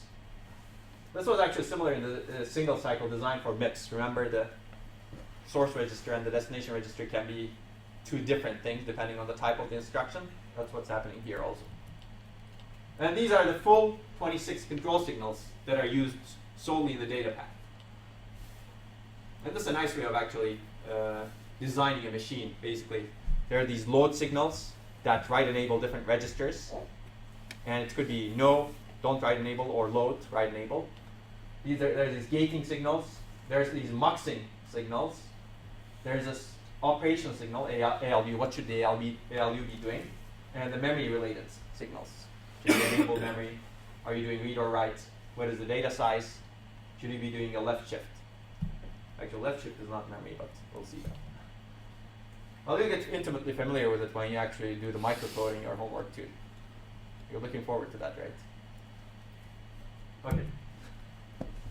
This was actually similar in the single cycle design for MIPS. Remember, the source register and the destination register can be 2 different things depending on the type of the instruction. That's what's happening here also. And these are the full 26 control signals that are used solely in the data path. And this is a nice way of actually designing a machine, basically. There are these load signals that write enable different registers. And it could be no, don't write enable, or load, write enable. There's these gating signals. There's these muxing signals. There's this operation signal, ALU, what should the ALU be doing? And the memory related signals. Should you enable memory? Are you doing read or write? What is the data size? Should you be doing a left shift? Actually, left shift is not memory, but we'll see that. Well, you'll get intimately familiar with it when you actually do the microcoding or homework too. You're looking forward to that, right? Okay.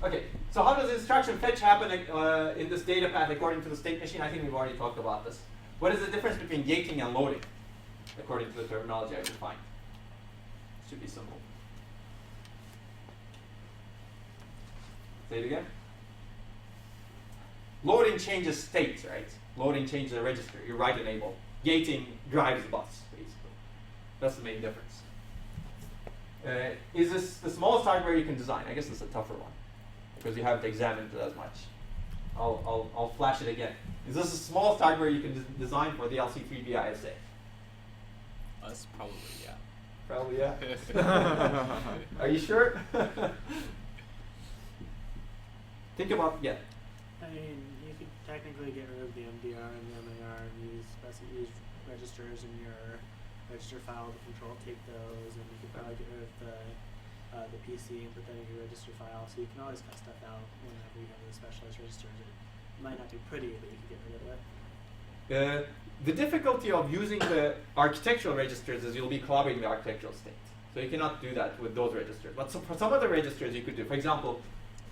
Okay, so how does instruction fetch happen in this data path according to the state machine? I think we've already talked about this. What is the difference between gating and loading? according to the terminology I can find. Should be simple. Say it again. Loading changes state, right? Loading changes the register. You write enable. Gating drives the bus, basically. That's the main difference. Is this the smallest hardware you can design? I guess it's a tougher one because you haven't examined it as much. I'll flash it again. Is this the smallest hardware you can design for the LC3B ISA? Us, probably, yeah. Probably, yeah. Are you sure? Think about, yeah. I mean, you could technically get rid of the MDR and the MAR and use registers in your register file to control, take those, and you could probably get rid of the PC and put that in your register file. So you can always cut stuff out whenever you have the specialized registers. It might not be pretty, but you can get rid of it. The difficulty of using the architectural registers is you'll be clobbering the architectural state. So you cannot do that with those registers. But so for some other registers you could do. For example,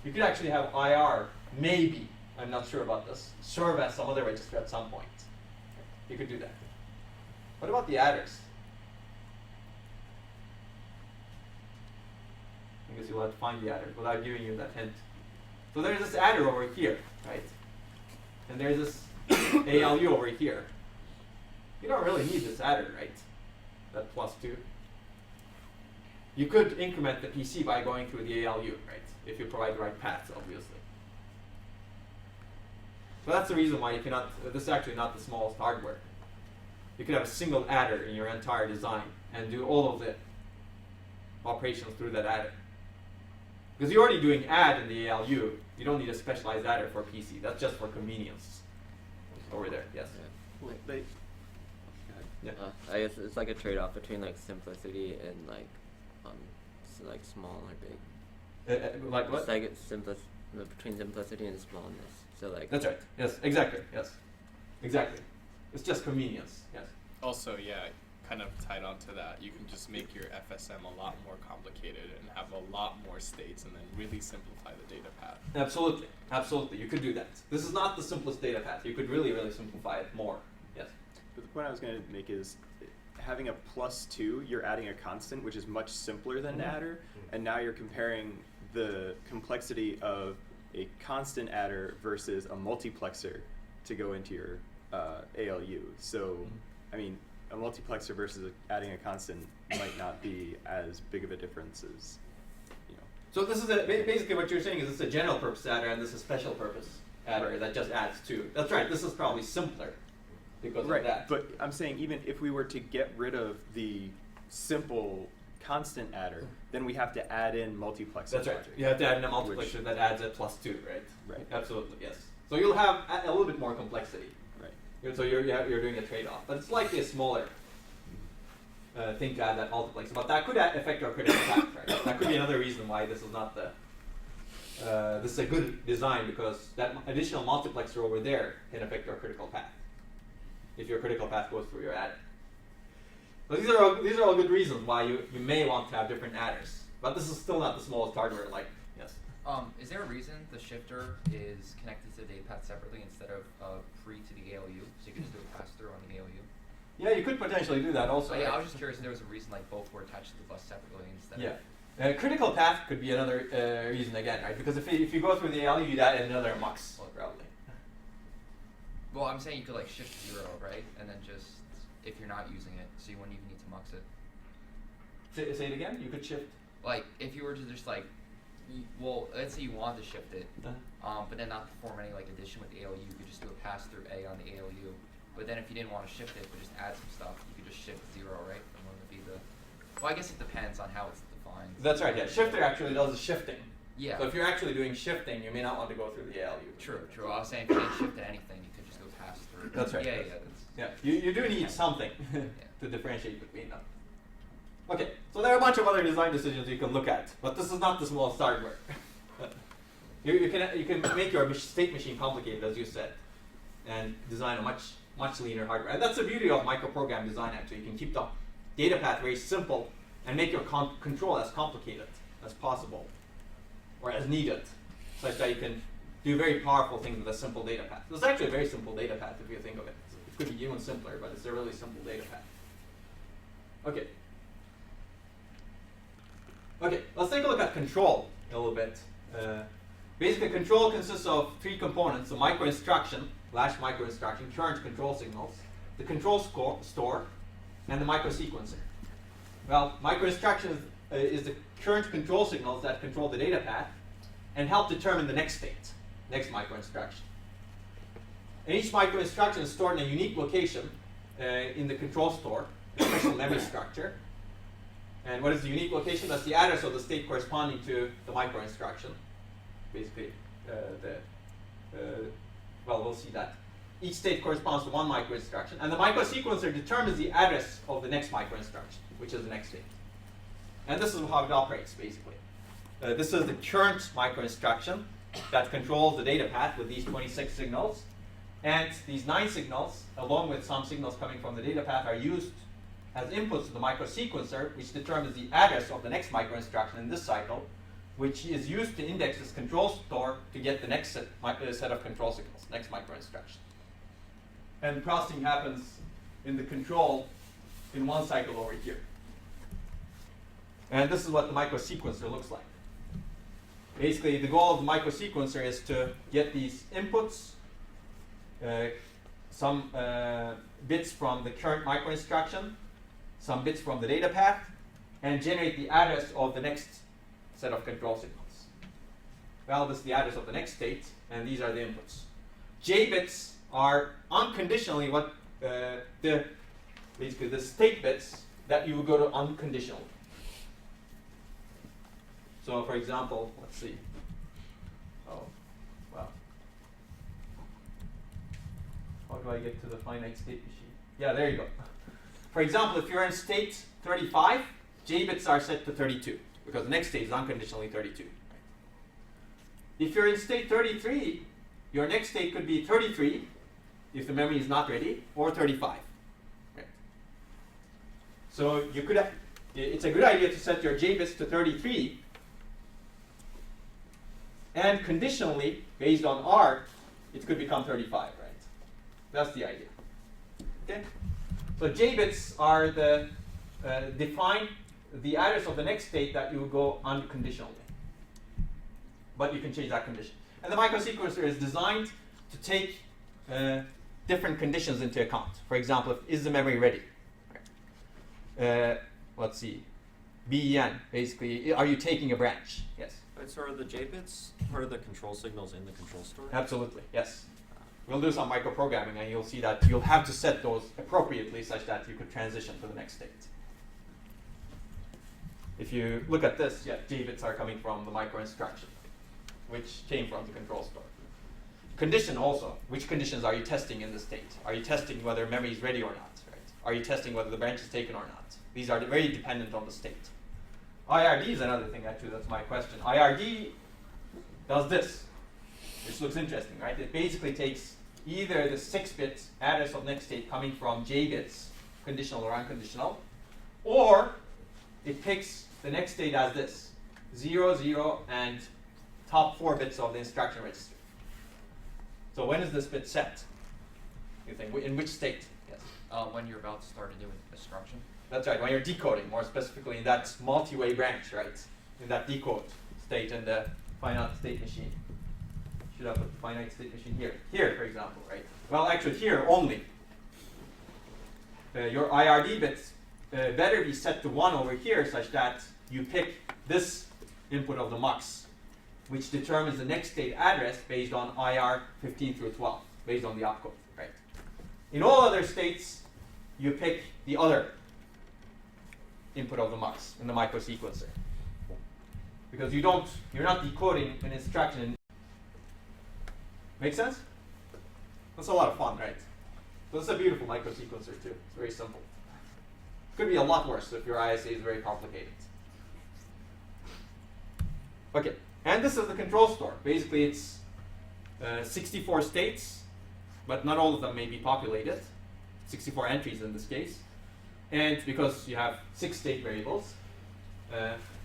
you could actually have IR, maybe, I'm not sure about this, serve as some other register at some point. You could do that. What about the adders? I guess you'll have to find the adders without giving you that hint. So there's this adder over here, right? And there's this ALU over here. You don't really need this adder, right? That +2. You could increment the PC by going through the ALU, right? If you provide the right paths, obviously. So that's the reason why you cannot, this is actually not the smallest hardware. You could have a single adder in your entire design and do all of the operations through that adder. Because you're already doing add in the ALU, you don't need a specialized adder for PC. That's just for convenience. Over there, yes. Well, Yeah. I guess it's like a trade-off between like simplicity and like like small or big. Like what? It's like it's between simplicity and smallness. So like. That's right. Yes, exactly. Yes, exactly. It's just convenience. Yes. Also, yeah, kind of tied onto that, you can just make your FSM a lot more complicated and have a lot more states and then really simplify the data path. Absolutely, absolutely. You could do that. This is not the simplest data path. You could really, really simplify it more. Yes. But the point I was going to make is having a +2, you're adding a constant, which is much simpler than an adder, and now you're comparing the complexity of a constant adder versus a multiplexer to go into your ALU. So, I mean, a multiplexer versus adding a constant might not be as big of a difference as, you know. So this is basically what you're saying is this is a general purpose adder and this is a special purpose adder that just adds 2. That's right. This is probably simpler because of that. But I'm saying even if we were to get rid of the simple constant adder, then we have to add in multiplexer. That's right. logic. You have to add in a multiplexer that adds a +2, right? Right. Absolutely, yes. So you'll have a little bit more complexity. Right. So you're doing a trade-off, but it's likely a smaller thing to add that multiplexer. But that could affect our critical path, right? That could be another reason why this is not the. This is a good design because that additional multiplexer over there can affect your critical path. If your critical path goes through your adder. So these are all good reasons why you may want to have different adders. But this is still not the smallest hardware. Like yes. Is there a reason the shifter is connected to the data path separately instead of pre to the ALU? So you can just do a pass through on the ALU? Yeah, you could potentially do that also. Oh, yeah, right? I was just curious if there was a reason like both were attached to the bus separately instead of. Critical path could be another reason again, right? Because if you go through the ALU, you'd add another mux, probably. Well, I'm saying you could like shift 0, right? And then just, if you're not using it, so you wouldn't even need to mux it. Say it again? You could shift? Like, if you were to just like, well, let's say you wanted to shift it, but then not perform any like addition with the ALU, you could just do a pass through A on the ALU. But then if you didn't want to shift it, but just add some stuff, you could just shift 0, right? And one would be the, well, I guess it depends on how it's defined. That's right, yeah. Shifter actually does the shifting. Yeah. So if you're actually doing shifting, you may not want to go through the ALU. True. I was saying if you didn't shift anything, you could just go pass through. That's right. Yeah. You do need something to differentiate between them. Okay, so there are a bunch of other design decisions you can look at, but this is not the smallest hardware. you can make your state machine complicated, as you said, and design a much leaner hardware. And that's the beauty of microprogram design. Actually, you can keep the data path very simple and make your control as complicated as possible, or as needed, such that you can do very powerful things with a simple data path. It's actually a very simple data path if you think of it. It could be even simpler, but it's a really simple data path. Okay. Okay, let's take a look at control a little bit. Basically, control consists of three components: the micro instruction, micro instruction, current control signals, the control store, and the microsequencer. Well, micro instruction is the current control signals that control the data path and help determine the next state, next micro instruction. And each micro instruction is stored in a unique location in the control store, a special memory structure. And what is the unique location? That's the address of the state corresponding to the micro instruction. Basically, well, we'll see that. Each state corresponds to one micro instruction, and the microsequencer determines the address of the next micro instruction, which is the next state. And this is how it operates, basically. This is the current micro instruction that controls the data path with these 26 signals. And these 9 signals, along with some signals coming from the data path, are used as inputs to the microsequencer, which determines the address of the next micro instruction in this cycle, which is used to index this control store to get the next set of control signals, next micro instruction. And processing happens in the control in one cycle over here. And this is what the microsequencer looks like. Basically, the goal of the microsequencer is to get these inputs, some bits from the current micro instruction, some bits from the data path, and generate the address of the next set of control signals. Well, this is the address of the next state, and these are the inputs. J bits are unconditionally what basically the state bits that you would go to unconditionally. So, for example, let's see. Oh, wow. How do I get to the finite state machine? Yeah, there you go. For example, if you're in state 35, J bits are set to 32 because the next state is unconditionally 32. If you're in state 33, your next state could be 33 if the memory is not ready, or 35. Right. So you could it's a good idea to set your J bits to 33, and conditionally, based on R, it could become 35, right? That's the idea. Okay? So J bits are the define the address of the next state that you would go unconditionally. But you can change that condition. And the microsequencer is designed to take different conditions into account. For example, is the memory ready? Right. Let's see. BEN, basically, are you taking a branch? Yes. Right, so are the J-bits part of the control signals in the control store? Absolutely, yes. We'll do some microprogramming, and you'll see that you'll have to set those appropriately such that you could transition to the next state. If you look at this, yeah, J-bits are coming from the micro instruction, which came from the control store. Condition also, which conditions are you testing in the state? Are you testing whether memory is ready or not? Right? Are you testing whether the branch is taken or not? These are very dependent on the state. IRD is another thing, actually, that's my question. IRD does this, which looks interesting, right? It basically takes either the 6-bit address of next state coming from J bits, conditional or unconditional, or it picks the next state as this, 0, 0, and top 4 bits of the instruction register. So when is this bit set, you think? In which state? Yes. When you're about to start a new instruction. That's right, when you're decoding, more specifically in that multi-way branch, right? In that decode state in the finite state machine. Should I put the finite state machine here? Here, for example, right? Well, actually here only. Your IRD bits better be set to 1 over here such that you pick this input of the mux, which determines the next state address based on IR 15 through 12, based on the opcode, right? In all other states, you pick the other input of the mux in the microsequencer. Because you're not decoding an instruction. Make sense? That's a lot of fun, right? So it's a beautiful microsequencer too. It's very simple. Could be a lot worse if your ISA is very complicated. Okay, and this is the control store. Basically, it's 64 states, but not all of them may be populated. 64 entries in this case. And because you have 6 state variables,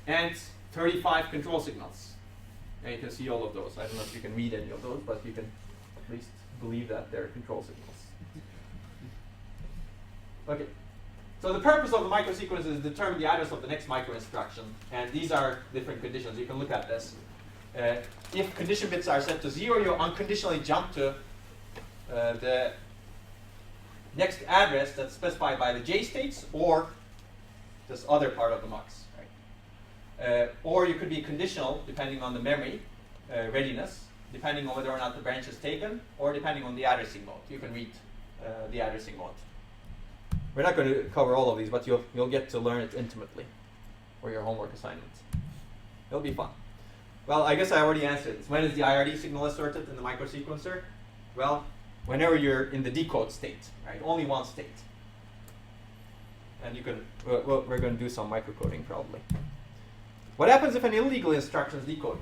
and 35 control signals. And you can see all of those. I don't know if you can read any of those, but you can at least believe that they're control signals. Okay. So the purpose of the microsequence is to determine the address of the next micro instruction, and these are different conditions. You can look at this. If condition bits are set to 0, you unconditionally jump to the next address that's specified by the J states or this other part of the mux. Right? Or you could be conditional depending on the memory readiness, depending on whether or not the branch is taken, or depending on the addressing mode. You can read the addressing mode. We're not going to cover all of these, but you'll get to learn it intimately for your homework assignments. It'll be fun. Well, I guess I already answered this. When is the IRD signal assorted in the microsequencer? Well, whenever you're in the decode state, right? Only one state. And you can, well, we're going to do some microcoding probably. What happens if an illegal instruction is decoded?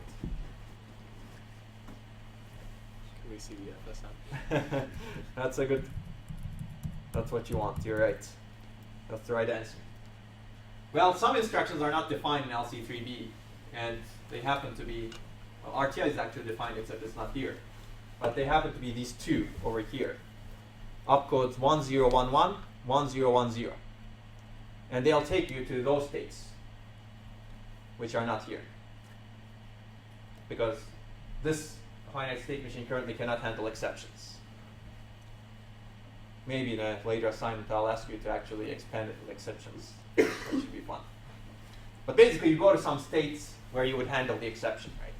Can we see the FSM? That's what you want. You're right. That's the right answer. Well, some instructions are not defined in LC3B, and they happen to be, well, RTI is actually defined except it's not here. But they happen to be these two over here. Opcodes 1011, 1010. And they'll take you to those states, which are not here. Because this finite state machine currently cannot handle exceptions. Maybe in a later assignment I'll ask you to actually expand it with exceptions. That should be fun. But basically you go to some states where you would handle the exception, right?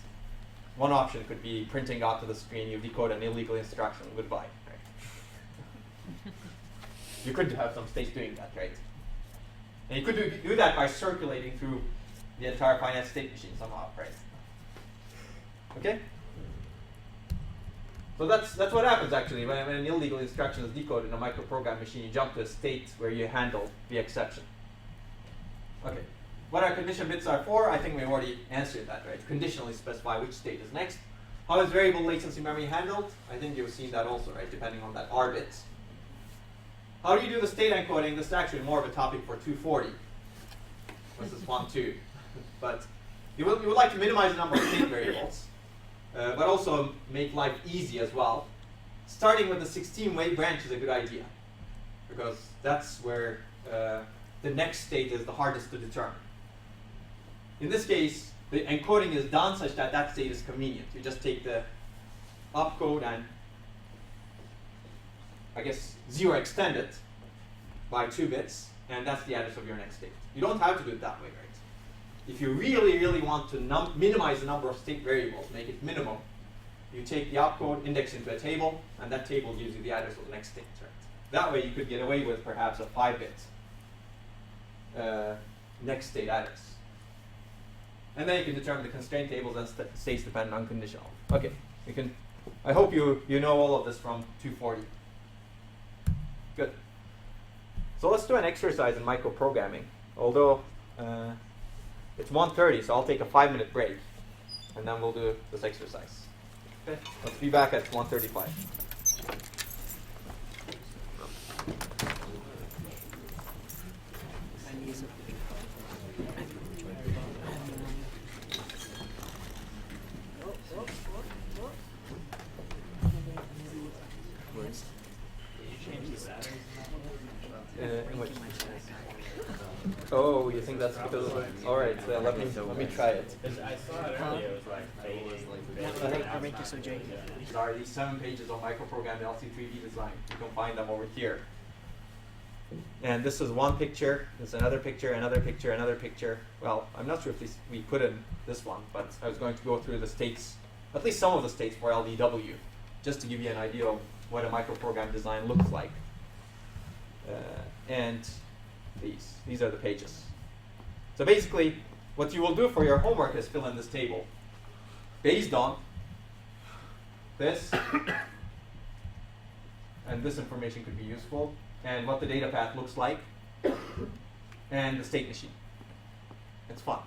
One option could be printing out to the screen, you decode an illegal instruction, goodbye, right? You could have some states doing that, right? And you could do that by circulating through the entire finite state machine somehow, right? Okay? So that's what happens actually when an illegal instruction is decoded in a microprogram machine. You jump to a state where you handle the exception. Okay, what our condition bits are for, I think we already answered that, right? Conditionally specify which state is next. How is variable latency memory handled? I think you've seen that also, right? Depending on that R bit. How do you do the state encoding? This is actually more of a topic for 240 versus 1.2. But you would like to minimize the number of state variables. But also make life easy as well. Starting with the 16-way branch is a good idea, because that's where the next state is the hardest to determine. In this case, the encoding is done such that that state is convenient. You just take the opcode and, I guess, 0 extend it by 2 bits, and that's the address of your next state. You don't have to do it that way, right? If you really, really want to minimize the number of state variables, make it minimum, you take the opcode, index into a table, and that table gives you the address of the next state. Right? That way you could get away with perhaps a 5-bit next state address. And then you can determine the constraint tables and states dependent unconditional. Okay, you can. I hope you know all of this from 240. Good. So let's do an exercise in microprogramming. Although it's 1:30, so I'll take a 5-minute break, and then we'll do this exercise. Okay, let's be back at 1:35. Oh, you think that's because of it? All right, so let me try it. I saw it earlier. It was like fading. I'll make you so janky. These are these 7 pages on Microprogrammed LC3D design. You can find them over here. And this is one picture. There's another picture, another picture, another picture. Well, I'm not sure if we put in this one, but I was going to go through the states, at least some of the states for LDW, just to give you an idea of what a microprogram design looks like. And these are the pages. So basically, what you will do for your homework is fill in this table based on this, and this information could be useful, and what the data path looks like, and the state machine. It's fun.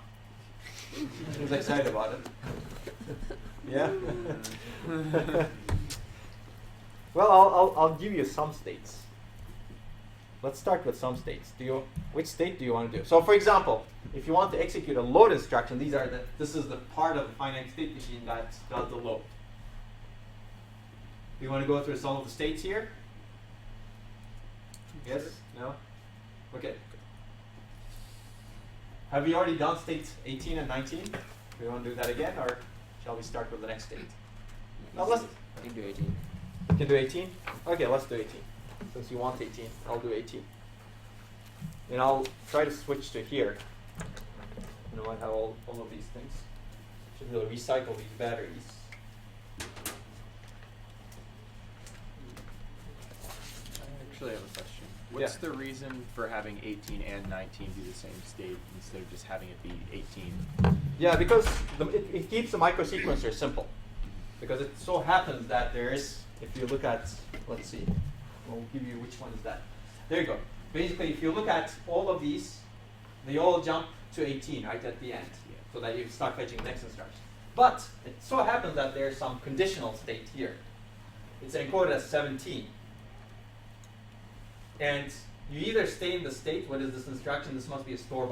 Who's excited about it? Yeah? Well, I'll give you some states. Let's start with some states. Which state do you want to do? So for example, if you want to execute a load instruction, this is the part of the finite state machine that does the load. Do you want to go through some of the states here? Yes? No? Okay. Have we already done state 18 and 19? Do we want to do that again, or shall we start with the next state? No, let's. You can do 18. We can do 18? Okay, let's do 18. Since you want 18, I'll do 18. And I'll try to switch to here. You know, I have all of these things. Should be able to recycle these batteries. I actually have a question. What's the reason for having 18 and 19 be the same state instead of just having it be 18? Yeah, because it keeps the microsequencer simple. Because it so happens that there is, if you look at, let's see, we'll give you which one is that. There you go. Basically, if you look at all of these, they all jump to 18 right at the end, so that you start fetching the next instruction. But it so happens that there's some conditional state here. It's encoded as 17. And you either stay in the state, what is this instruction? This must be a store.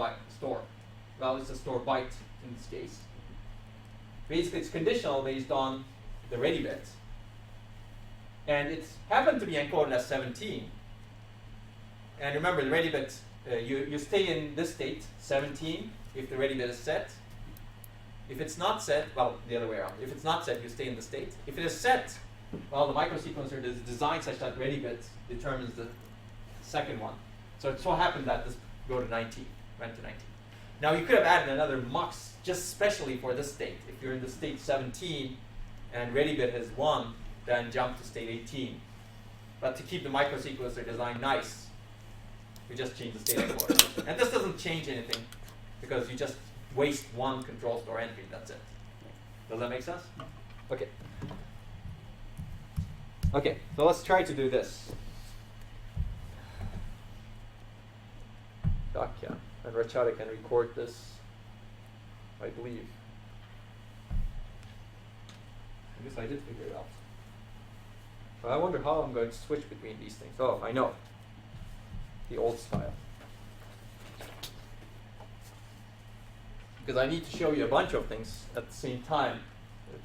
Well, it's a store byte in this case. Basically, it's conditional based on the ready bit. And it happened to be encoded as 17. And remember, the ready bit, you stay in this state, 17, if the ready bit is set. If it's not set, well, the other way around. If it's not set, you stay in the state. If it is set, well, the microsequencer is designed such that ready bit determines the second one. So it so happened that this go to 19, went to 19. Now you could have added another mux just specially for this state. If you're in the state 17 and ready bit is 1, then jump to state 18. But to keep the microsequencer design nice, we just change the state encoder. And this doesn't change anything because you just waste one control store entry, that's it. Does that make sense? Okay. Okay, so let's try to do this. Dakya and Rachada can record this, I believe. I guess I did figure it out. But I wonder how I'm going to switch between these things. Oh, I know. The old style. Because I need to show you a bunch of things at the same time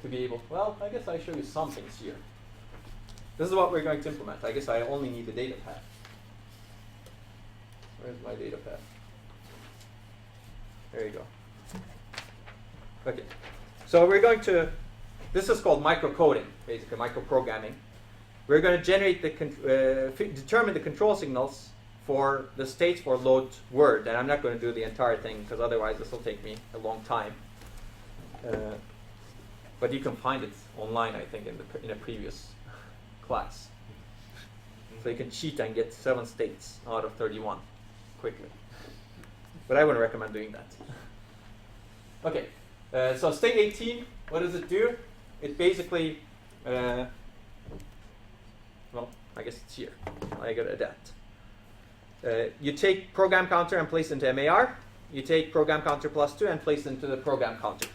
to be able, well, I guess I show you some things here. This is what we're going to implement. I guess I only need the data path. Where's my data path? There you go. Okay. So we're going to, this is called microcoding, basically microprogramming. We're going to generate determine the control signals for the states for load word. And I'm not going to do the entire thing because otherwise this will take me a long time. But you can find it online, I think, in a previous class. So you can cheat and get 7 states out of 31 quickly. But I wouldn't recommend doing that. Okay, so state 18, what does it do? It basically, well, I guess it's here. I got to adapt. You take program counter and place into MAR. You take program counter +2 and place into the program counter.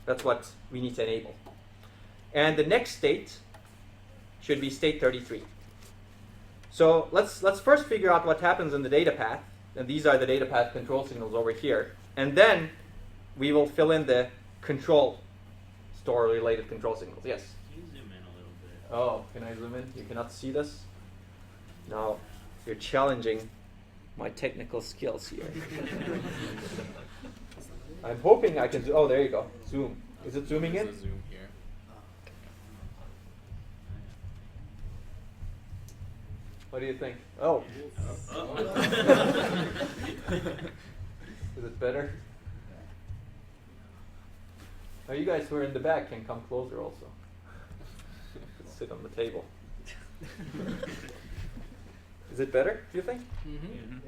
That's what we need to enable. And the next state should be state 33. So let's first figure out what happens in the data path. And these are the data path control signals over here. And then we will fill in the control store related control signals. Yes? Can you zoom in a little bit? Oh, can I zoom in? You cannot see this? No, you're challenging my technical skills here. I'm hoping I can do, oh, there you go. Zoom. Is it zooming in? There's a zoom here. What do you think? Oh. Is it better? Now you guys who are in the back can come closer also. Sit on the table. Is it better, do you think? Mm-hmm.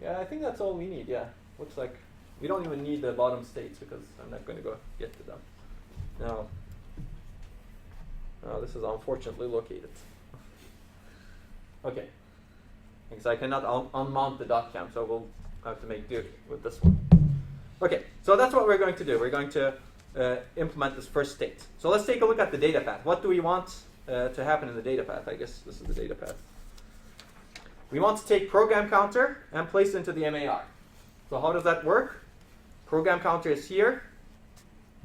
Yeah, I think that's all we need, yeah. Looks like we don't even need the bottom states because I'm not going to go get to them. Now, this is unfortunately located. Okay. Because I cannot unmount the dot cam, so we'll have to make do with this one. Okay, so that's what we're going to do. We're going to implement this first state. So let's take a look at the data path. What do we want to happen in the data path? I guess this is the data path. We want to take program counter and place it into the MAR. So how does that work? Program counter is here.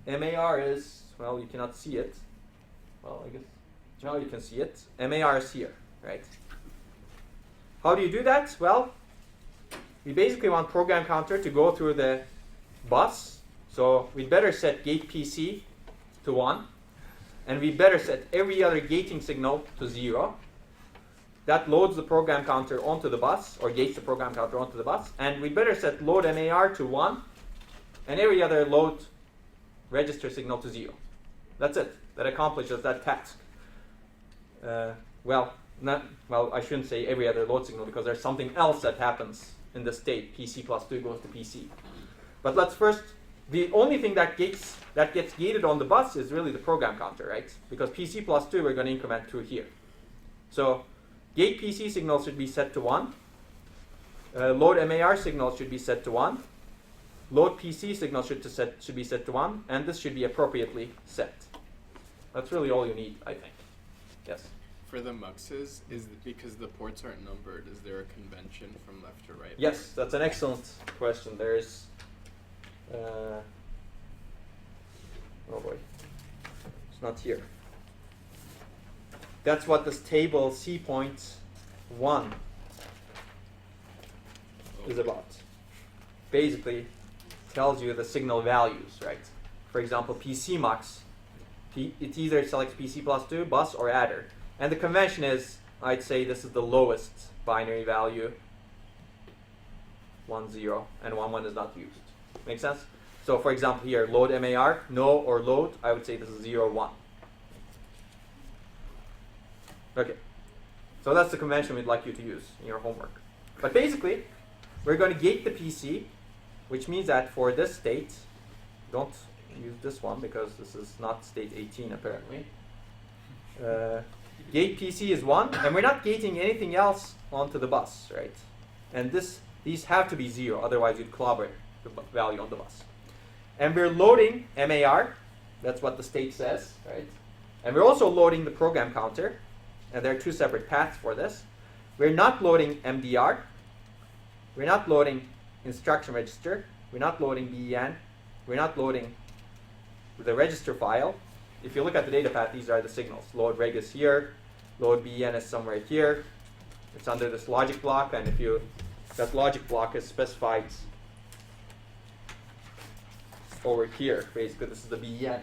MAR is, well, you cannot see it. Well, I guess, now you can see it. MAR is here, right? How do you do that? Well, we basically want program counter to go through the bus. So we'd better set gate PC to 1. And we better set every other gating signal to 0. That loads the program counter onto the bus, or gates the program counter onto the bus. And we better set load MAR to 1, and every other load register signal to 0. That's it. That accomplishes that task. Well, I shouldn't say every other load signal, because there's something else that happens in the state. PC plus 2 goes to PC. But let's first, the only thing that gets gated on the bus is really the program counter, right? Because PC plus 2 we're going to increment through here. So gate PC signal should be set to 1. Load MAR signal should be set to 1. Load PC signal should be set to 1, and this should be appropriately set. That's really all you need, I think. Yes? For the muxes, because the ports aren't numbered, is there a convention from left to right? Yes, that's an excellent question. There's, oh boy, it's not here. That's what this table C.1 is about. Basically, tells you the signal values, right? For example, PC mux, it either selects PC plus 2, bus, or adder. And the convention is, I'd say this is the lowest binary value, 1, 0, and 1, 1 is not used. Make sense? So for example here, load MAR, no or load, I would say this is 0, 1. Okay. So that's the convention we'd like you to use in your homework. But basically, we're going to gate the PC, which means that for this state, don't use this one because this is not state 18 apparently. Gate PC is 1, and we're not gating anything else onto the bus, right? And these have to be 0, otherwise you'd clobber the value on the bus. And we're loading MAR, that's what the state says, right? And we're also loading the program counter, and there are 2 separate paths for this. We're not loading MDR, we're not loading instruction register, we're not loading BEN, we're not loading the register file. If you look at the data path, these are the signals. Load reg is here, load BEN is somewhere here. It's under this logic block, and that logic block is specified over here. Basically, this is the BEN,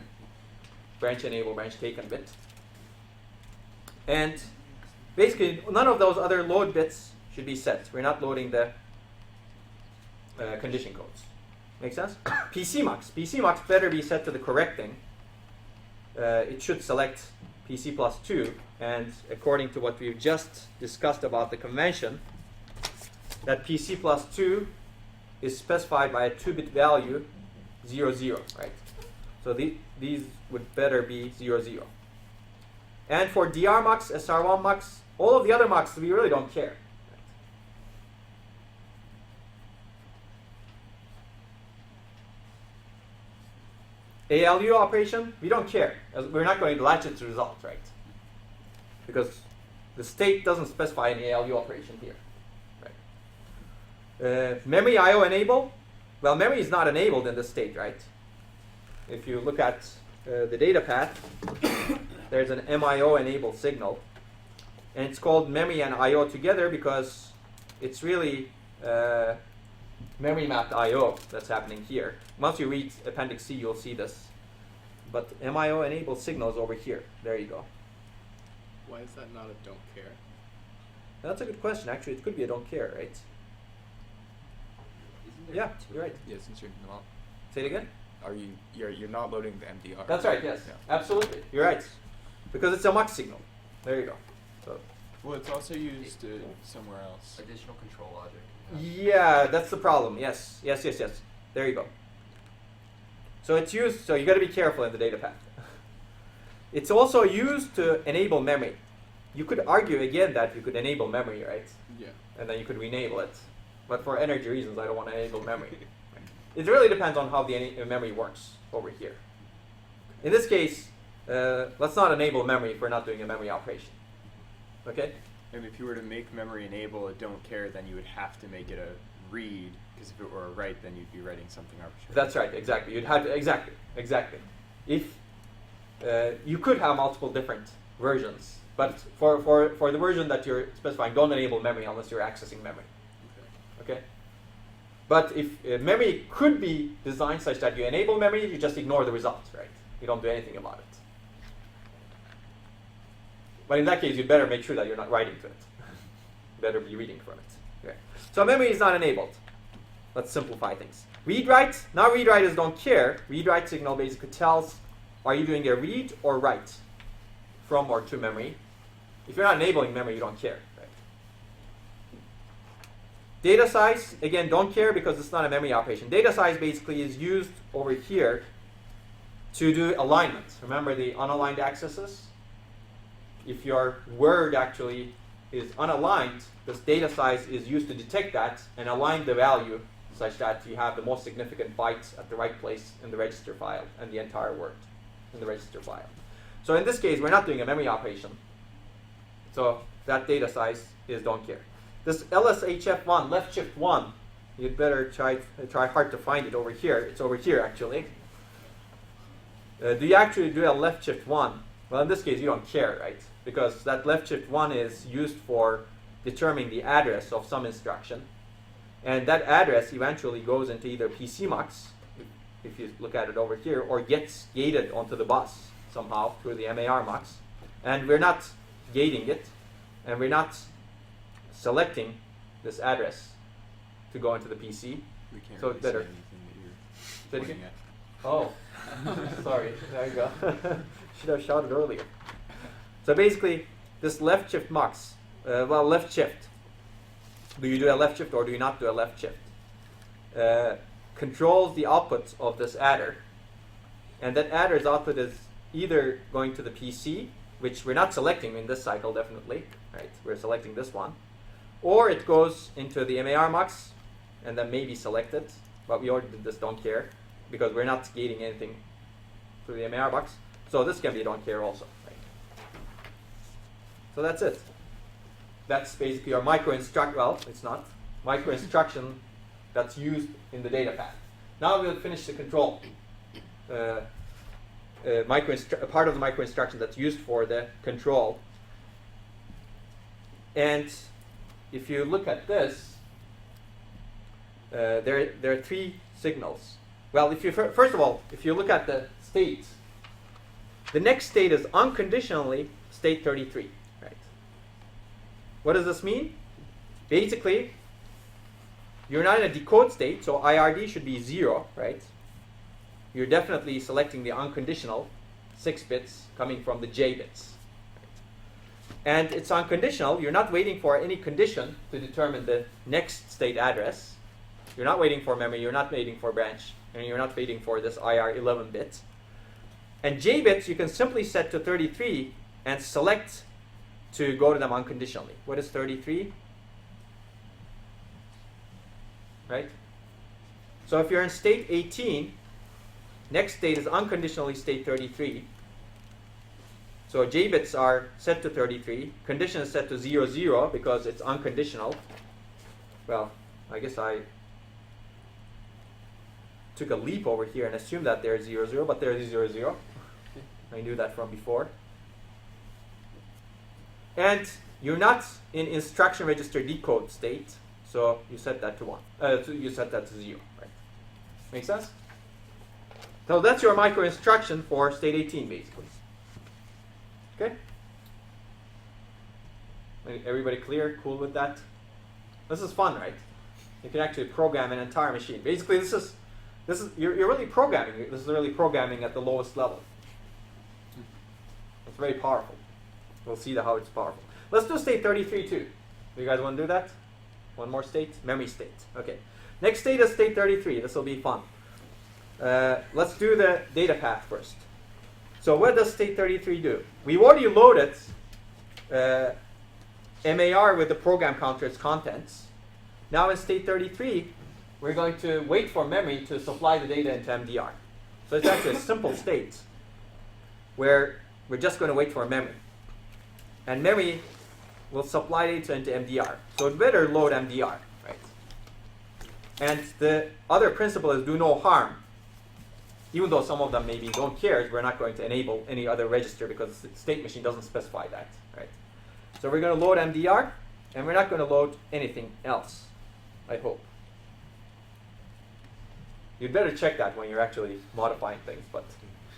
branch enable, branch taken bit. And basically, none of those other load bits should be set. We're not loading the condition codes. Make sense? PC mux better be set to the correct thing. It should select PC plus 2, and according to what we've just discussed about the convention, that PC plus 2 is specified by a 2-bit value 0, 0, right? So these would better be 0, 0. And for DR mux, SR1 mux, all of the other mux, we really don't care. ALU operation, we don't care. We're not going to latch its result, right? Because the state doesn't specify an ALU operation here. Right? Memory IO enable, well, memory is not enabled in this state, right? If you look at the data path, there's an MIO enabled signal. And it's called memory and IO together because it's really memory mapped IO that's happening here. Once you read Appendix C, you'll see this. But MIO enabled signal is over here. There you go. Why is that not a don't care? That's a good question. Actually, it could be a don't care, right? Yeah, you're right. Yeah, since you're not. Say it again? You're not loading the MDR. That's right, yes. Yeah. Absolutely. You're right. Because it's a mux signal. There you go. So. Well, it's also used somewhere else. Additional control logic. Yeah, that's the problem. Yes. There you go. So it's used, so you got to be careful in the data path. It's also used to enable memory. You could argue again that you could enable memory, right? Yeah. And then you could re-enable it. But for energy reasons, I don't want to enable memory. It really depends on how the memory works over here. In this case, let's not enable memory if we're not doing a memory operation. Okay? And if you were to make memory enable a don't care, then you would have to make it a read, because if it were a write, then you'd be writing something arbitrary. That's right, exactly. You'd have to, exactly. If you could have multiple different versions, but for the version that you're specifying, don't enable memory unless you're accessing memory. Okay? But if memory could be designed such that you enable memory, you just ignore the results, right? You don't do anything about it. But in that case, you'd better make sure that you're not writing to it. Better be reading from it. Okay. So memory is not enabled. Let's simplify things. Read-write. Now read-writers don't care. Read-write signal basically tells, are you doing a read or write from or to memory? If you're not enabling memory, you don't care. Right? Data size, again, don't care because it's not a memory operation. Data size basically is used over here to do alignment. Remember the unaligned accesses? If your word actually is unaligned, this data size is used to detect that and align the value such that you have the most significant bytes at the right place in the register file and the entire word in the register file. So in this case, we're not doing a memory operation. So that data size is don't care. This LSHF1, left shift 1, you'd better try hard to find it over here. It's over here, actually. Do you actually do a left shift 1? Well, in this case, you don't care, right? Because that left shift 1 is used for determining the address of some instruction. And that address eventually goes into either PCMux, if you look at it over here, or gets gated onto the bus somehow through the MAR mux. And we're not gating it, and we're not selecting this address to go into the PC. We can't So really it's better. see anything that Say you're it again? pointing at. Oh, sorry. There you go. Should have shouted earlier. So basically, this left shift mux, left shift. Do you do a left shift or do you not do a left shift? Controls the output of this adder. And that adder's output is either going to the PC, which we're not selecting in this cycle, definitely. Right? We're selecting this one. Or it goes into the MAR mux and then maybe selected. But we already did this don't care because we're not gating anything through the MAR mux. So this can be don't care also. Right? So that's it. That's basically our well, it's not, micro instruction that's used in the data path. Now we'll finish the control. Part of the micro instruction that's used for the control. And if you look at this, there are three signals. Well, if you first of all, if you look at the state, the next state is unconditionally state 33. Right? What does this mean? Basically, you're not in a decode state, so IRD should be 0, right? You're definitely selecting the unconditional 6 bits coming from the J bits. And it's unconditional. You're not waiting for any condition to determine the next state address. You're not waiting for memory. You're not waiting for branch. And you're not waiting for this IR 11 bit. And J bits you can simply set to 33 and select to go to them unconditionally. What is 33? Right? So if you're in state 18, next state is unconditionally state 33. So J bits are set to 33. Condition is set to 0, 0 because it's unconditional. Well, I guess I took a leap over here and assumed that they're 0, 0, but they're 0, 0. I knew that from before. And you're not in instruction register decode state, so you set that to 1. So you set that to 0. Right? Make sense? So that's your micro instruction for state 18, basically. Okay? Everybody clear? Cool with that? This is fun, right? You can actually program an entire machine. Basically, this is you're really programming. This is really programming at the lowest level. It's very powerful. We'll see how it's powerful. Let's do state 33 too. Do you guys want to do that? One more state? Memory state. Okay. Next state is state 33. This will be fun. Let's do the data path first. So what does state 33 do? We've already loaded MAR with the program counter's contents. Now in state 33, we're going to wait for memory to supply the data into MDR. So it's actually a simple state where we're just going to wait for memory. And memory will supply data into MDR. So it better load MDR, right? And the other principle is do no harm. Even though some of them maybe don't care, we're not going to enable any other register because the state machine doesn't specify that, right? So we're going to load MDR, and we're not going to load anything else, I hope. You'd better check that when you're actually modifying things, but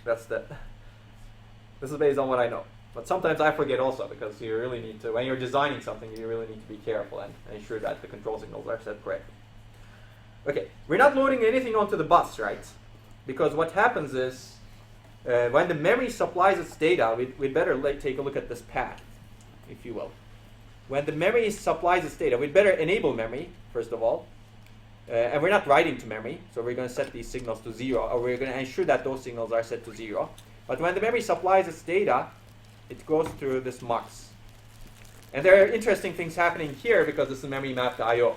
this is based on what I know. But sometimes I forget also, because you really need to, when you're designing something, you really need to be careful and ensure that the control signals are set correctly. Okay, we're not loading anything onto the bus, right? Because what happens is, when the memory supplies its data, we'd better take a look at this path, if you will. When the memory supplies its data, we'd better enable memory, first of all. And we're not writing to memory, so we're going to set these signals to 0, or we're going to ensure that those signals are set to 0. But when the memory supplies its data, it goes through this mux. And there are interesting things happening here because this is memory mapped to I/O.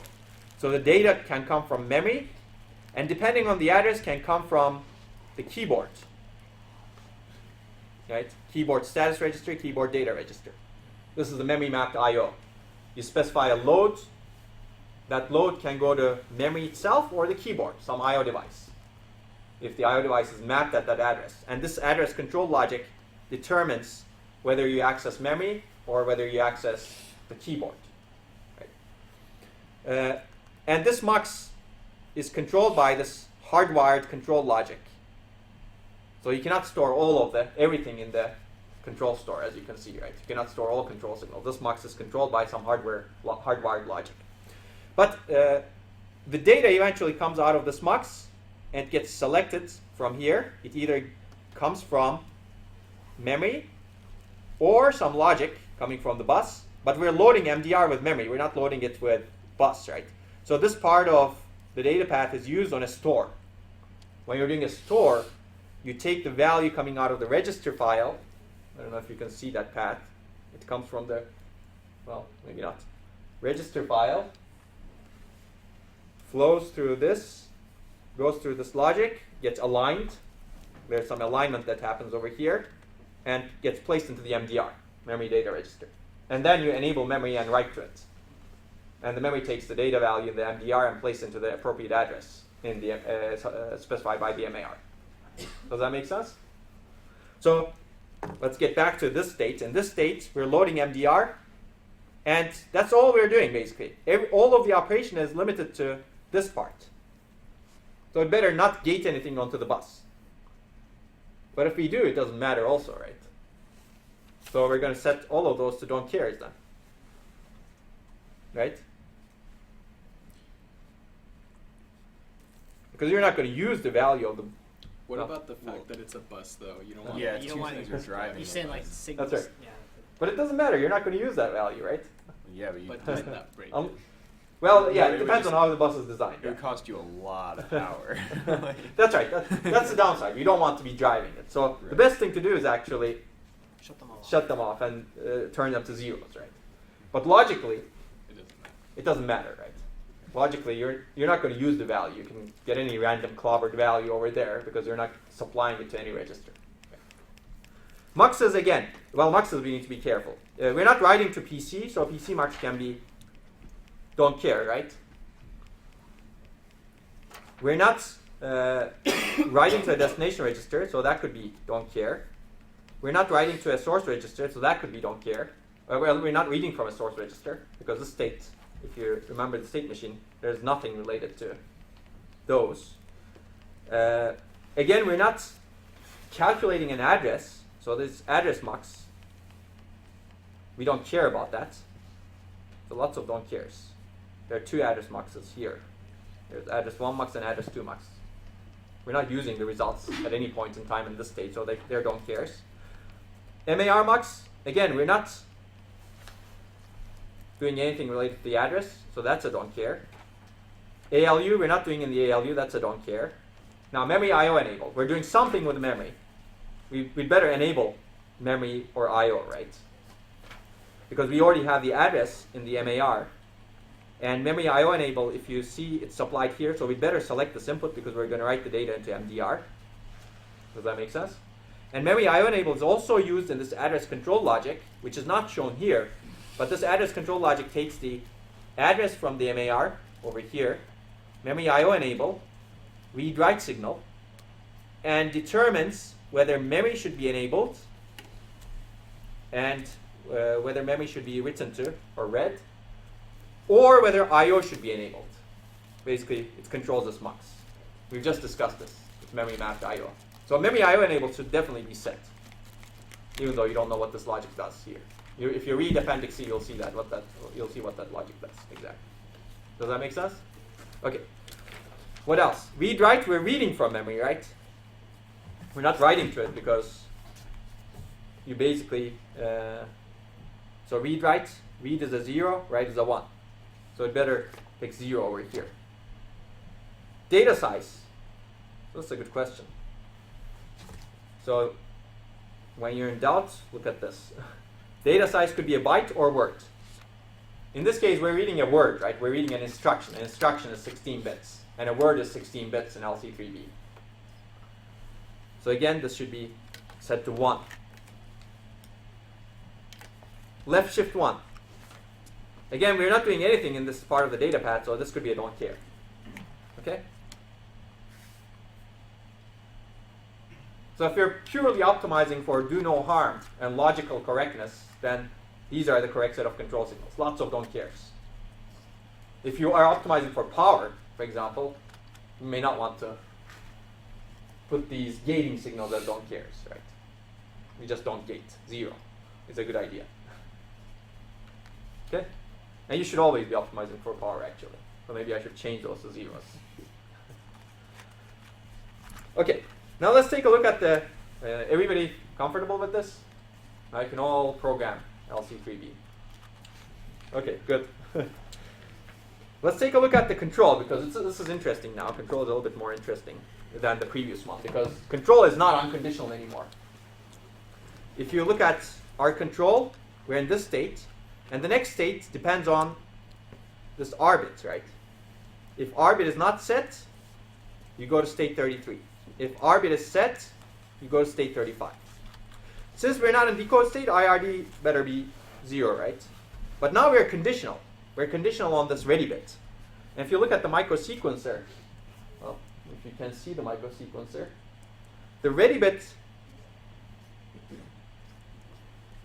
So the data can come from memory, and depending on the address, can come from the keyboard. Right? Keyboard status register, keyboard data register. This is the memory mapped I/O. You specify a load. That load can go to memory itself or the keyboard, some I/O device, if the I/O device is mapped at that address. And this address control logic determines whether you access memory or whether you access the keyboard. Right? And this mux is controlled by this hardwired control logic. So you cannot store all of everything in the control store, as you can see, right? You cannot store all control signals. This mux is controlled by some hardwired logic. But the data eventually comes out of this mux and gets selected from here. It either comes from memory or some logic coming from the bus. But we're loading MDR with memory. We're not loading it with bus, right? So this part of the data path is used on a store. When you're doing a store, you take the value coming out of the register file. I don't know if you can see that path. It comes from the, well, maybe not. Register file. Flows through this, goes through this logic, gets aligned. There's some alignment that happens over here, and gets placed into the MDR, memory data register. And then you enable memory and write to it. And the memory takes the data value in the MDR and places into the appropriate address in the specified by the MAR. Does that make sense? So let's get back to this state. In this state, we're loading MDR, and that's all we're doing basically. All of the operation is limited to this part. So it better not gate anything onto the bus. But if we do, it doesn't matter also, right? So we're going to set all of those to don't cares then. Right? Because you're not going to use the value of the... What about the fact that it's a bus, though? You don't want Yeah, you two don't want things are driving. You a saying bus. like signals. That's right. Yeah. But it doesn't matter. You're not going to use that value, right? Yeah, but you But doesn't that break it? Well, yeah, No, it it would depends on just- how the bus is designed. It would cost you a lot of power. That's right. That's the downside. You don't want to be driving it. So the best thing to do is actually Shut them off. and turn them to zeros, right? But logically, It doesn't matter. it doesn't matter, right? Logically, you're not going to use the value. You can get any random clobbered value over there because you're not supplying it to any register. Okay. Muxes again. Well, muxes we need to be careful. We're not writing to PC, so PC mux can be don't care, right? We're not writing to a destination register, so that could be don't care. We're not writing to a source register, so that could be don't care. Well, we're not reading from a source register because the state, if you remember the state machine, there's nothing related to those. Again, we're not calculating an address, so this address mux, we don't care about that. So lots of don't cares. There are two address muxes here. There's address 1 mux and address 2 mux. We're not using the results at any point in time in this state, so they're don't cares. MAR mux, again, we're not doing anything related to the address, so that's a don't care. ALU, we're not doing in the ALU, that's a don't care. Now, memory I/O enable, we're doing something with memory. We'd better enable memory or I/O, right? Because we already have the address in the MAR. And memory I/O enable, if you see it's supplied here, so we'd better select this input because we're going to write the data into MDR. Does that make sense? And memory I/O enable is also used in this address control logic, which is not shown here. But this address control logic takes the address from the MAR over here, memory I/O enable, read-write signal, and determines whether memory should be enabled and whether memory should be written to or read, or whether I/O should be enabled. Basically, it controls this mux. We've just discussed this. It's memory mapped I/O. So memory I/O enabled should definitely be set, even though you don't know what this logic does here. If you read Appendix C, you'll see you'll see what that logic does exactly. Does that make sense? Okay. What else? Read write. We're reading from memory, right? We're not writing to it because you basically so read write. Read is a 0, write is a 1. So it better pick 0 over here. Data size. That's a good question. So when you're in doubt, look at this. Data size could be a byte or word. In this case, we're reading a word, right? We're reading an instruction. An instruction is 16 bits, and a word is 16 bits in LC3B. So again, this should be set to 1. Left shift 1. Again, we're not doing anything in this part of the data path, so this could be a don't care. Okay? So if you're purely optimizing for do no harm and logical correctness, then these are the correct set of control signals. Lots of don't cares. If you are optimizing for power, for example, you may not want to put these gating signals as don't cares, right? We just don't gate. 0 is a good idea. Okay? And you should always be optimizing for power, actually. So maybe I should change those to zeros. Okay. Now let's take a look at the, everybody comfortable with this? I can all program LC3B. Okay, good. Let's take a look at the control, because this is interesting now. Control is a little bit more interesting than the previous one, because control is not unconditional anymore. If you look at our control, we're in this state, and the next state depends on this R bit, right? If R bit is not set, you go to state 33. If R bit is set, you go to state 35. Since we're not in decode state, IRD better be 0, right? But now we're conditional. We're conditional on this ready bit. And if you look at the microsequencer, well, if you can see the microsequencer, the ready bit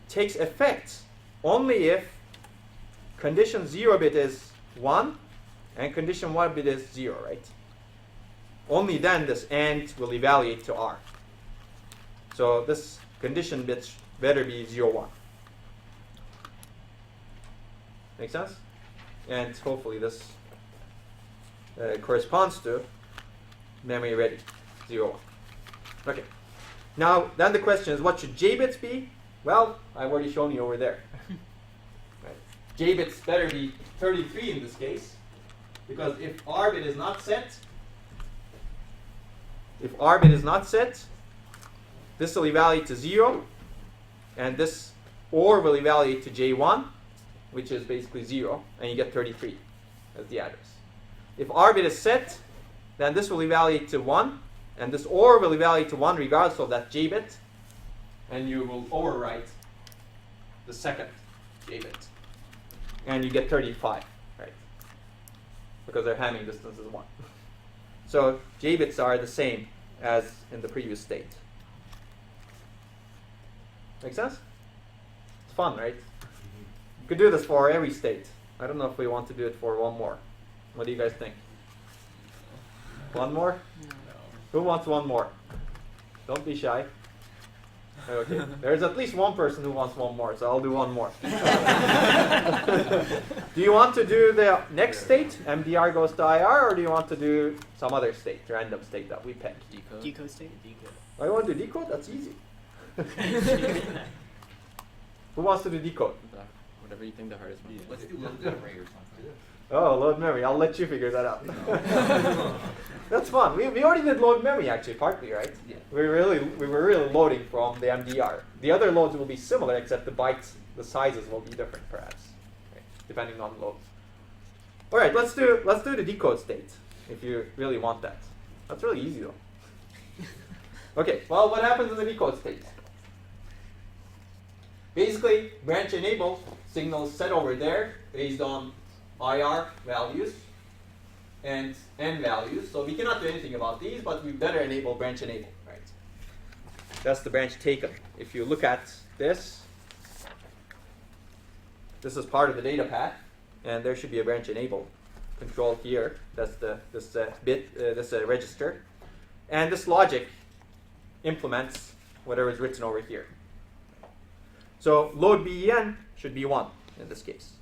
takes effect only if condition 0 bit is 1 and condition 1 bit is 0, right? Only then this AND will evaluate to R. So this condition bit better be 0, 1. Make sense? And hopefully this corresponds to memory ready, 0, 1. Okay. Now, then the question is, what should J bits be? Well, I've already shown you over there. Right. J bits better be 33 in this case, because if R bit is not set, this will evaluate to 0, and this OR will evaluate to J1, which is basically 0, and you get 33 as the address. If R bit is set, then this will evaluate to 1, and this OR will evaluate to 1 regardless of that J bit, and you will overwrite the second J bit, and you get 35, right? Because their Hamming distance is 1. So J bits are the same as in the previous state. Make sense? It's fun, right? You could do this for every state. I don't know if we want to do it for one more. What do you guys think? One more? No. Who wants one more? Don't be shy. Okay. There's at least one person who wants one more, so I'll do one more. Do you want to do the next state, MDR goes to IR, or do you want to do some other state, random state that we pick? Decode. Decode state? Decode. Oh, you want to do decode? That's easy. Who wants to do decode? Whatever you think the hardest one is. Let's do load memory or something. Oh, load memory. I'll let you figure that out. That's fun. We already did load memory actually, partly, right? Yeah. We were really loading from the MDR. The other loads will be similar, except the bytes, the sizes will be different, perhaps, right? Depending on loads. All right, let's do the decode state if you really want that. That's really easy though. Okay. Well, what happens in the decode state? Basically, branch enable signals set over there based on IR values and N values. So we cannot do anything about these, but we better enable branch enable, right? That's the branch taken. If you look at this is part of the data path, and there should be a branch enable control here. That's this register, and this logic implements whatever is written over here. So load BEN should be 1 in this case.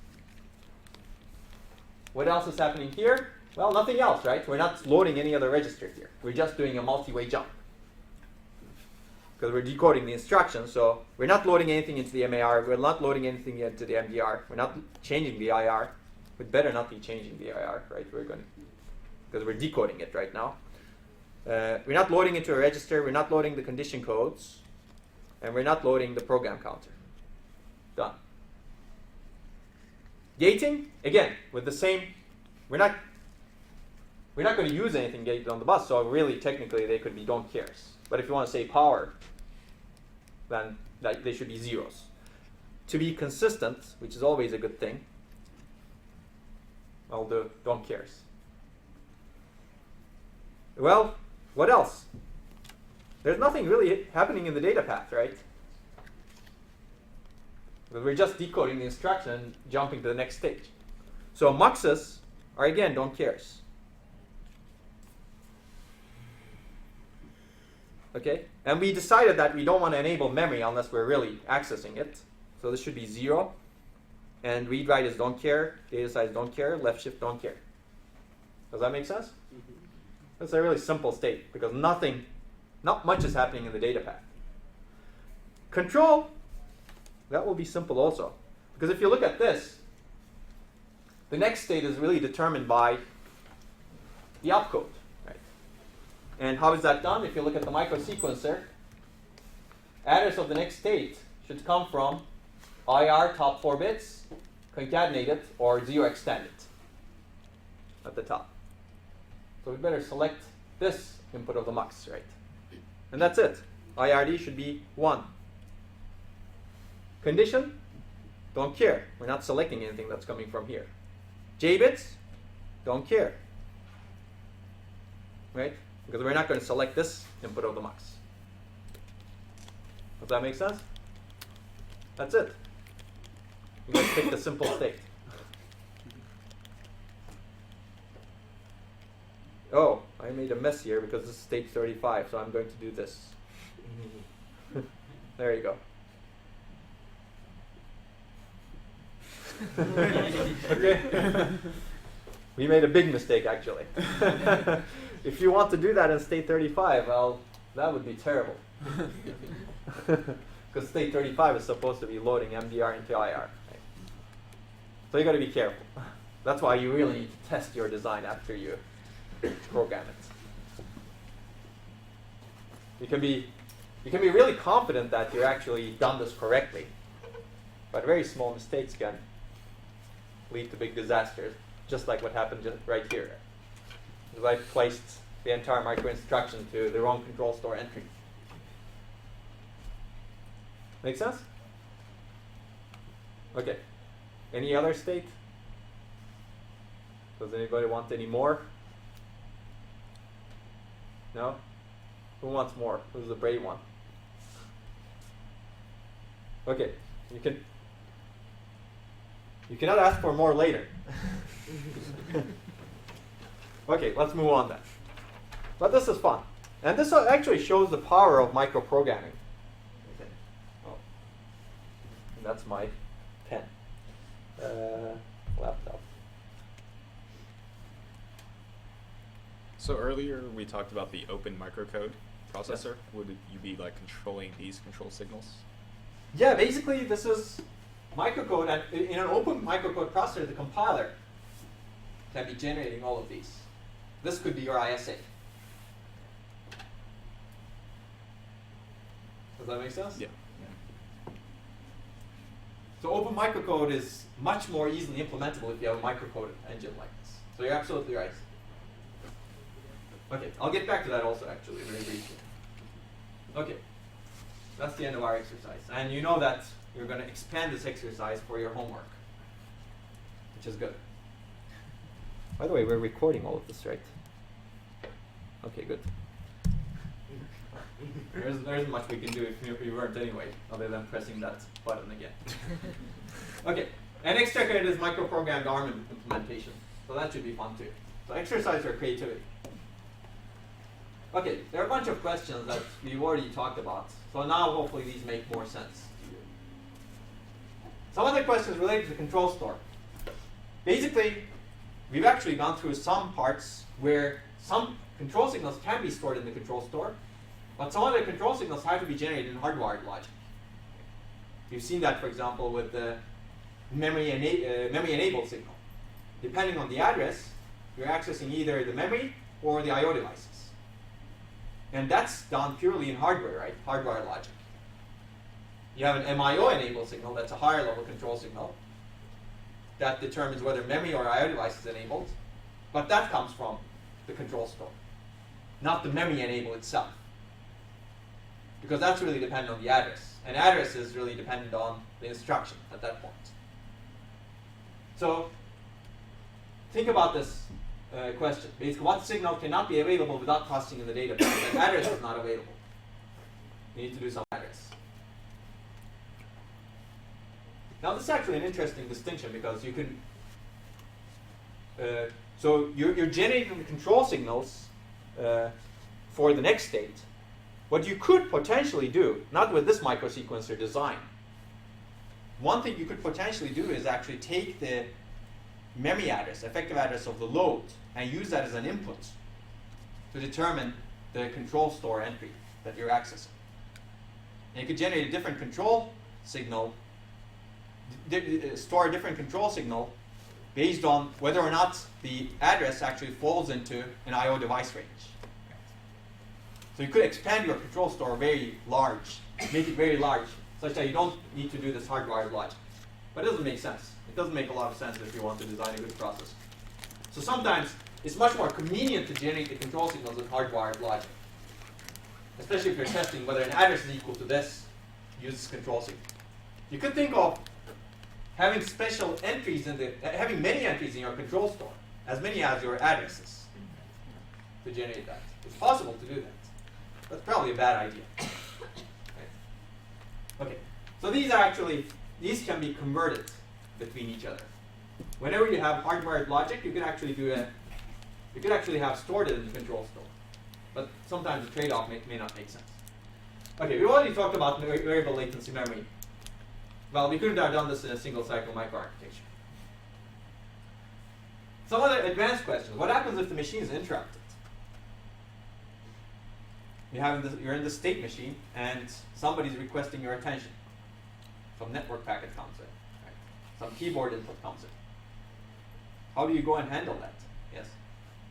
What else is happening here? Well, nothing else, right? We're not loading any other register here. We're just doing a multi-way jump, because we're decoding the instructions. So we're not loading anything into the MAR. We're not loading anything into the MDR. We're not changing the IR. We'd better not be changing the IR, right? Because we're decoding it right now. We're not loading into a register. We're not loading the condition codes, and we're not loading the program counter. Done. Gating, again, with the same. We're not going to use anything gated on the bus, so really, technically, they could be don't cares. But if you want to say power, then they should be zeros. To be consistent, which is always a good thing, I'll do don't cares. Well, what else? There's nothing really happening in the data path, right? Because we're just decoding the instruction and jumping to the next stage. So muxes are, again, don't cares. Okay? And we decided that we don't want to enable memory unless we're really accessing it. So this should be 0. And read write is don't care, data size don't care, left shift don't care. Does that make sense? Mm-hmm. That's a really simple state, because not much is happening in the data path. Control, that will be simple also. Because if you look at this, the next state is really determined by the opcode. Right? And how is that done? If you look at the microsequencer, address of the next state should come from IR top 4 bits, concatenate it, or 0 extend it at the top. So we better select this input of the mux, right? And that's it. IRD should be 1. Condition, don't care. We're not selecting anything that's coming from here. J bits, don't care. Right? Because we're not going to select this input of the mux. Does that make sense? That's it. You guys pick the simple state. Oh, I made a mess here because this is state 35, so I'm going to do this. There you go. Okay. We made a big mistake, actually. If you want to do that in state 35, well, that would be terrible. Because state 35 is supposed to be loading MDR into IR. Right? So you got to be careful. That's why you really need to test your design after you program it. You can be really confident that you actually done this correctly, but very small mistakes can lead to big disasters, just like what happened just right here. Because I placed the entire micro instruction to the wrong control store entry. Make sense? Okay. Any other state? Does anybody want any more? No? Who wants more? Who's the brave one? Okay. You cannot ask for more later. Okay, let's move on then. But this is fun. And this actually shows the power of microprogramming. Okay. Oh. And that's my pen. Laptop. So earlier we talked about the open microcode processor. Yes. Would you be like controlling these control signals? Yeah, basically this is microcode, and in an open microcode processor, the compiler can be generating all of these. This could be your ISA. Does that make sense? Yeah. So open microcode is much more easily implementable if you have a microcode engine like this. So you're absolutely right. Okay, I'll get back to that also actually very briefly. Okay, that's the end of our exercise. And you know that you're going to expand this exercise for your homework, which is good. By the way, we're recording all of this, right? Okay, good. There isn't much we can do if we weren't anyway, other than pressing that button again. Okay, and next checker is microprogrammed ARM implementation. So that should be fun too. So exercise your creativity. Okay, there are a bunch of questions that we've already talked about. So now hopefully these make more sense to you. Some other questions related to the control store. Basically, we've actually gone through some parts where some control signals can be stored in the control store, but some other control signals have to be generated in hardwired logic. We've seen that, for example, with the memory-enabled signal. Depending on the address, you're accessing either the memory or the I/O devices. And that's done purely in hardware, right? Hardware logic. You have an MIO-enabled signal, that's a higher level control signal, that determines whether memory or I/O device is enabled, but that comes from the control store, not the memory enable itself. Because that's really dependent on the address. And address is really dependent on the instruction at that point. So think about this question. Basically, what signal cannot be available without processing in the database? The address is not available. You need to do some address. Now this is actually an interesting distinction because you can, so you're generating the control signals for the next state. What you could potentially do, not with this microsequencer design, one thing you could potentially do is actually take the memory address, effective address of the load, and use that as an input to determine the control store entry that you're accessing. And you could generate a different control signal, store a different control signal based on whether or not the address actually falls into an I/O device range. So you could expand your control store very large, make it very large, such that you don't need to do this hardwired logic. But it doesn't make sense. It doesn't make a lot of sense if you want to design a good processor. So sometimes it's much more convenient to generate the control signals with hardwired logic, especially if you're testing whether an address is equal to this, use this control signal. You could think of having special entries in the, having many entries in your control store, as many as your addresses, to generate that. It's possible to do that. That's probably a bad idea. Right. Okay, so these are actually, these can be converted between each other. Whenever you have hardwired logic, you can actually do a, you could actually have stored it in the control store. But sometimes the trade-off may not make sense. Okay, we already talked about variable latency memory. Well, we couldn't have done this in a single cycle microarchitecture. Some other advanced questions. What happens if the machine is interrupted? You're in the state machine and somebody's requesting your attention. Some network packet comes in. Right? Some keyboard input comes in. How do you go and handle that? Yes?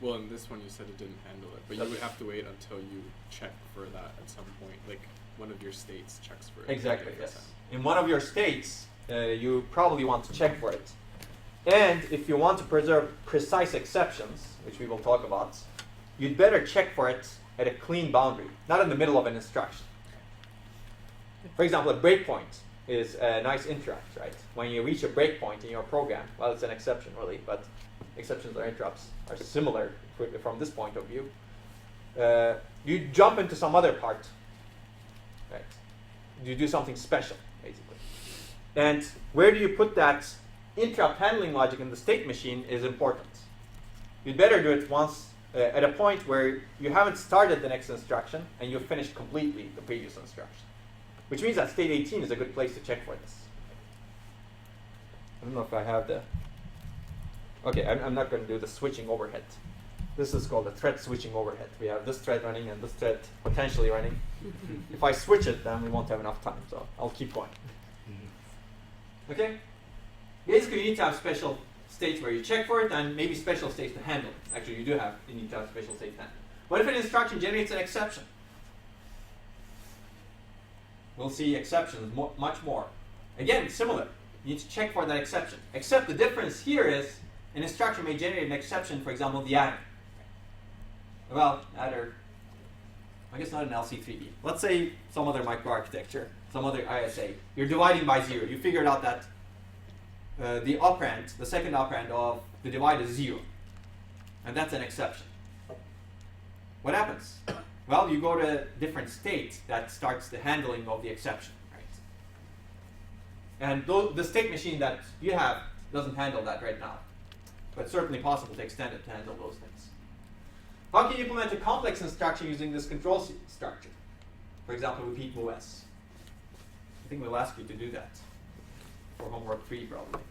Well, in this one you said it didn't handle it, but you would have to wait until you check for that at some point. Like one of your states checks for it. Exactly, yes. In one of your states, you probably want to check for it. And if you want to preserve precise exceptions, which we will talk about, you'd better check for it at a clean boundary, not in the middle of an instruction. For example, a breakpoint is a nice interrupt, right? When you reach a breakpoint in your program, well, it's an exception really, but exceptions or interrupts are similar from this point of view. You jump into some other part, right? You do something special, basically. And where do you put that interrupt handling logic in the state machine is important. You'd better do it once at a point where you haven't started the next instruction and you've finished completely the previous instruction. Which means that state 18 is a good place to check for this. I don't know if I have the... Okay, I'm not going to do the switching overhead. This is called the thread switching overhead. We have this thread running and this thread potentially running. If I switch it, then we won't have enough time, so I'll keep going. Okay? Basically, you need to have special states where you check for it and maybe special states to handle it. Actually, you need to have special states to handle it. What if an instruction generates an exception? We'll see exceptions much more. Again, similar. You need to check for that exception. Except the difference here is an instruction may generate an exception, for example, the adder. Well, adder, I guess not an LC3B. Let's say some other microarchitecture, some other ISA. You're dividing by 0. You figured out that the operand, the second operand of the divide is 0. And that's an exception. What happens? Well, you go to a different state that starts the handling of the exception, right? And the state machine that you have doesn't handle that right now. but it's certainly possible to extend it to handle those things. How can you implement a complex instruction using this control structure? For example, repeat MOS. I think we'll ask you to do that for homework 3 probably.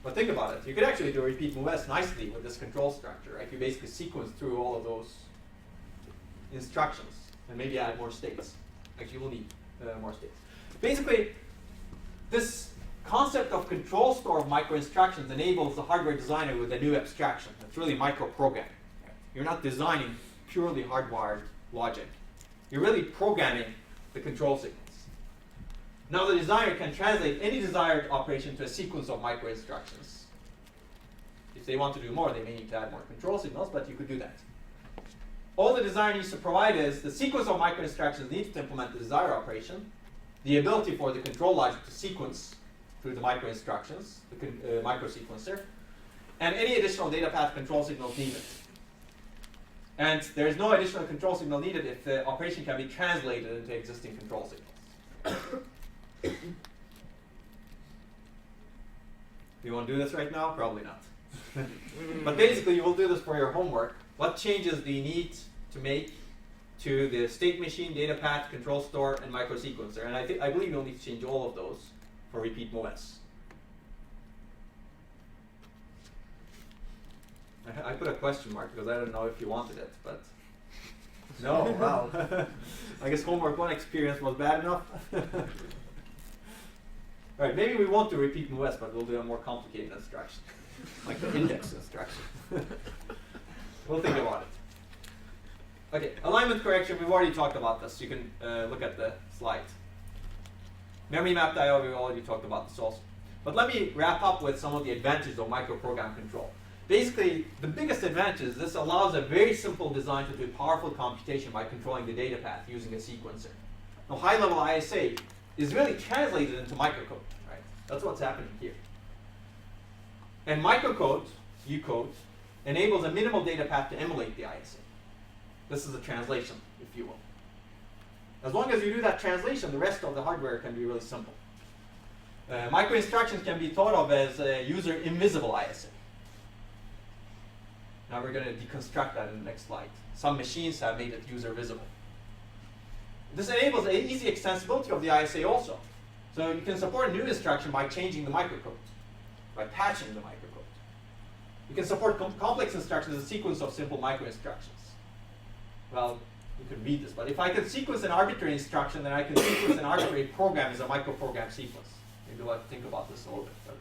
But think about it. You could actually do repeat MOS nicely with this control structure, right? You basically sequence through all of those instructions and maybe add more states. Actually, we'll need more states. Basically, this concept of control store of micro-instructions enables the hardware designer with a new abstraction. It's really microprogramming. You're not designing purely hardwired logic. You're really programming the control signals. Now the designer can translate any desired operation to a sequence of micro-instructions. If they want to do more, they may need to add more control signals, but you could do that. All the designer needs to provide is the sequence of micro-instructions needed to implement the desired operation, the ability for the control logic to sequence through the micro-instructions, the microsequencer, and any additional data path control signals needed. And there is no additional control signal needed if the operation can be translated into existing control signals. Do you want to do this right now? Probably not. But basically, you will do this for your homework. What changes do you need to make to the state machine, data path, control store, and microsequencer? And I believe you'll need to change all of those for repeat MOS. I put a question mark because I don't know if you wanted it, but no, wow. I guess homework 1 experience was bad enough. All right, maybe we won't do repeat MOS, but we'll do a more complicated instruction, like the index instruction. We'll think about it. Okay, alignment correction, we've already talked about this. You can look at the slide. Memory mapped I/O, we've already talked about this also. But let me wrap up with some of the advantages of microprogram control. Basically, the biggest advantage is this allows a very simple design to do powerful computation by controlling the data path using a sequencer. Now, high-level ISA is really translated into microcode, right? That's what's happening here. And microcode, uCode, enables a minimal data path to emulate the ISA. This is a translation, if you will. As long as you do that translation, the rest of the hardware can be really simple. Micro-instructions can be thought of as a user-invisible ISA. Now we're going to deconstruct that in the next slide. Some machines have made it user-visible. This enables an easy extensibility of the ISA also. So you can support a new instruction by changing the microcode, by patching the microcode. You can support complex instructions as a sequence of simple micro-instructions. Well, you could read this, but if I can sequence an arbitrary instruction, then I can sequence an arbitrary program as a microprogram sequence. Maybe we'll have to think about this a little bit. But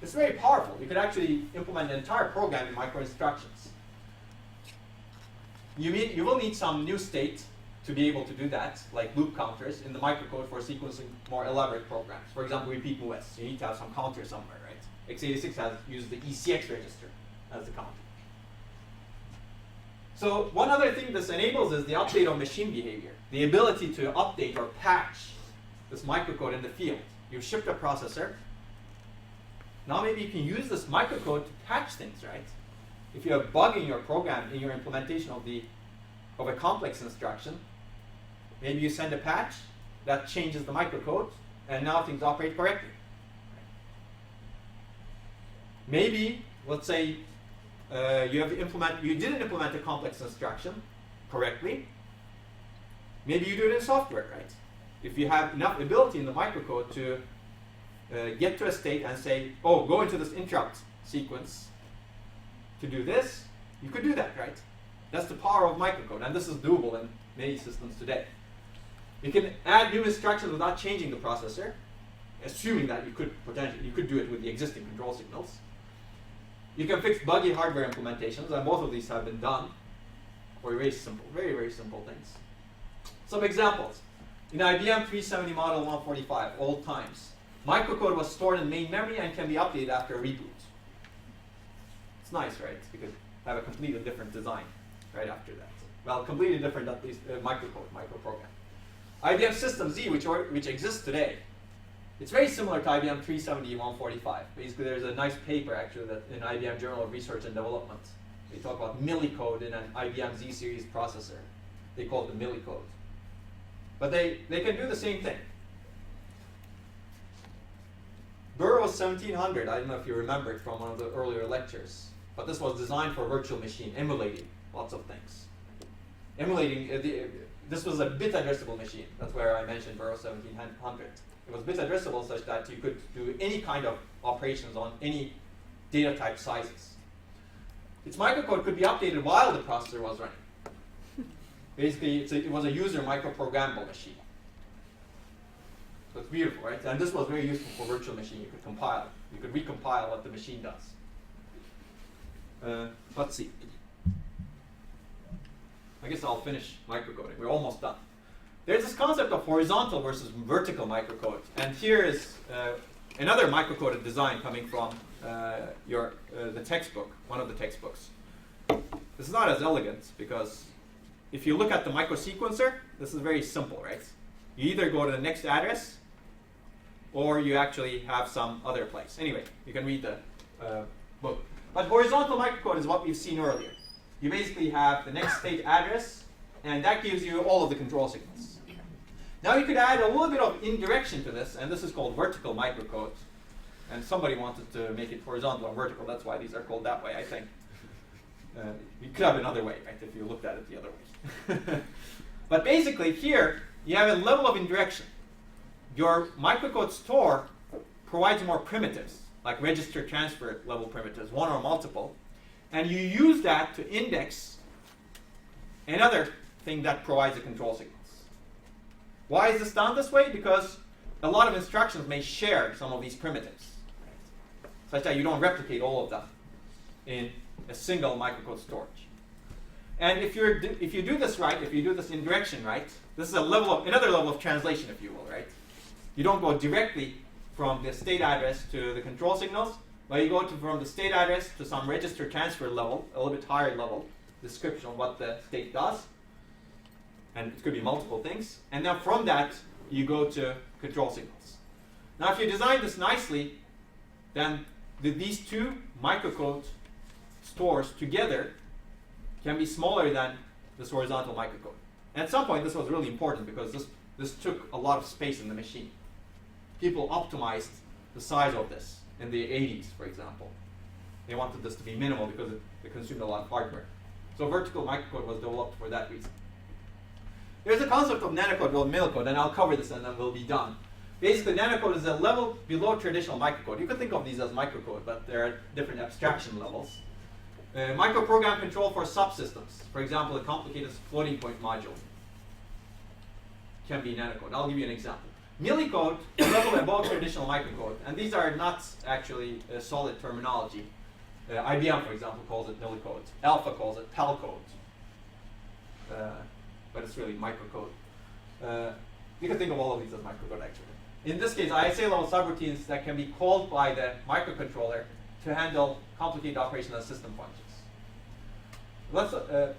it's very powerful. You could actually implement an entire program in micro-instructions. You will need some new state to be able to do that, like loop counters in the microcode for sequencing more elaborate programs. For example, repeat MOS. You need to have some counter somewhere, right? x86 uses the ECX register as the counter. So one other thing this enables is the update of machine behavior, the ability to update or patch this microcode in the field. You've shipped a processor. Now maybe you can use this microcode to patch things, right? If you have a bug in your program, in your implementation of a complex instruction, maybe you send a patch that changes the microcode, and now things operate correctly. Maybe, let's say, you didn't implement a complex instruction correctly. Maybe you do it in software, right? If you have enough ability in the microcode to get to a state and say, oh, go into this interrupt sequence to do this, you could do that, right? That's the power of microcode, and this is doable in many systems today. You can add new instructions without changing the processor, assuming that you could do it with the existing control signals. You can fix buggy hardware implementations, and both of these have been done for very simple, very, very simple things. Some examples. In IBM 370 model 145, old times, microcode was stored in main memory and can be updated after a reboot. It's nice, right? You could have a completely different design right after that. Well, completely different, at least, microprogram. IBM System Z, which exists today, it's very similar to IBM 370 145. Basically, there's a nice paper, actually, that in IBM Journal of Research and Development. They talk about millicode in an IBM Z series processor. They call it the millicode. But they can do the same thing. Burroughs 1700, I don't know if you remember it from one of the earlier lectures, but this was designed for a virtual machine, emulating lots of things. Emulating, this was a bit addressable machine. That's where I mentioned Burroughs 1700. It was bit addressable such that you could do any kind of operations on any data type sizes. Its microcode could be updated while the processor was running. Basically, it was a user microprogrammable machine. So it's beautiful, right? And this was very useful for virtual machine. You could compile. You could recompile what the machine does. Let's see. I guess I'll finish microcoding. We're almost done. There's this concept of horizontal versus vertical microcode. And here is another microcoded design coming from the textbook, one of the textbooks. This is not as elegant because if you look at the microsequencer, this is very simple, right? You either go to the next address or you actually have some other place. Anyway, you can read the book. But horizontal microcode is what we've seen earlier. You basically have the next state address, and that gives you all of the control signals. Now you could add a little bit of indirection to this, and this is called vertical microcode. And somebody wanted to make it horizontal or vertical. That's why these are called that way, I think. You could have another way, right, if you looked at it the other way. But basically here, you have a level of indirection. Your microcode store provides more primitives, like register transfer level primitives, one or multiple. And you use that to index another thing that provides the control signals. Why is this done this way? Because a lot of instructions may share some of these primitives, such that you don't replicate all of them in a single microcode storage. And if you do this right, if you do this indirection right, this is another level of translation, if you will, right? You don't go directly from the state address to the control signals, but you go from the state address to some register transfer level, a little bit higher level description of what the state does. And it could be multiple things. And then from that, you go to control signals. Now, if you design this nicely, then these two microcode stores together can be smaller than this horizontal microcode. And at some point, this was really important because this took a lot of space in the machine. People optimized the size of this in the 80s, for example. They wanted this to be minimal because it consumed a lot of hardware. So vertical microcode was developed for that reason. There's a concept of nanocode or millicode, and I'll cover this and then we'll be done. Basically, nanocode is a level below traditional microcode. You could think of these as microcode, but there are different abstraction levels. Microprogram control for subsystems. For example, a complicated floating point module can be nanocode. I'll give you an example. Millicode, a level above traditional microcode, and these are not actually a solid terminology. IBM, for example, calls it millicode. Alpha calls it PAL code. But it's really microcode. You can think of all of these as microcode, actually. In this case, ISA level subroutines that can be called by the microcontroller to handle complicated operations as system functions.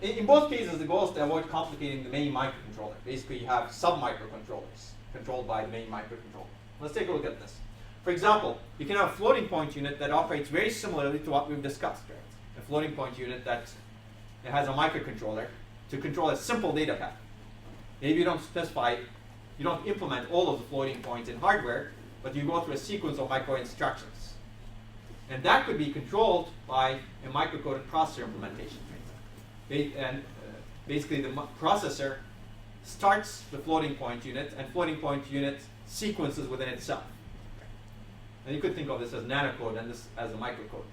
In both cases, the goal is to avoid complicating the main microcontroller. Basically, you have sub-microcontrollers controlled by the main microcontroller. Let's take a look at this. For example, you can have a floating point unit that operates very similarly to what we've discussed. Right? A floating point unit that has a microcontroller to control a simple data path. Maybe you don't implement all of the floating points in hardware, but you go through a sequence of micro instructions. And that could be controlled by a microcoded processor implementation. Basically, the processor starts the floating point unit, and floating point unit sequences within itself. And you could think of this as nanocode and this as a microcode.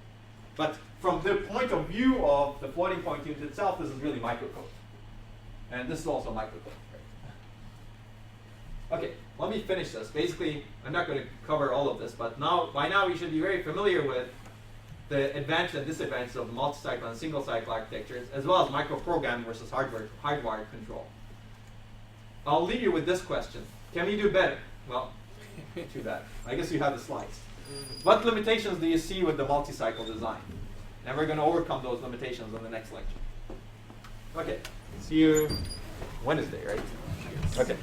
But from the point of view of the floating point unit itself, this is really microcode. And this is also microcode. Right? Okay, let me finish this. Basically, I'm not going to cover all of this, but by now you should be very familiar with the advantages and disadvantages of multi-cycle and single-cycle architectures, as well as microprogramming versus hardwired control. I'll leave you with this question. Can we do better? Well, too bad. I guess you have the slides. What limitations do you see with the multi-cycle design? And we're going to overcome those limitations in the next lecture. Okay, see you Wednesday, right? Okay.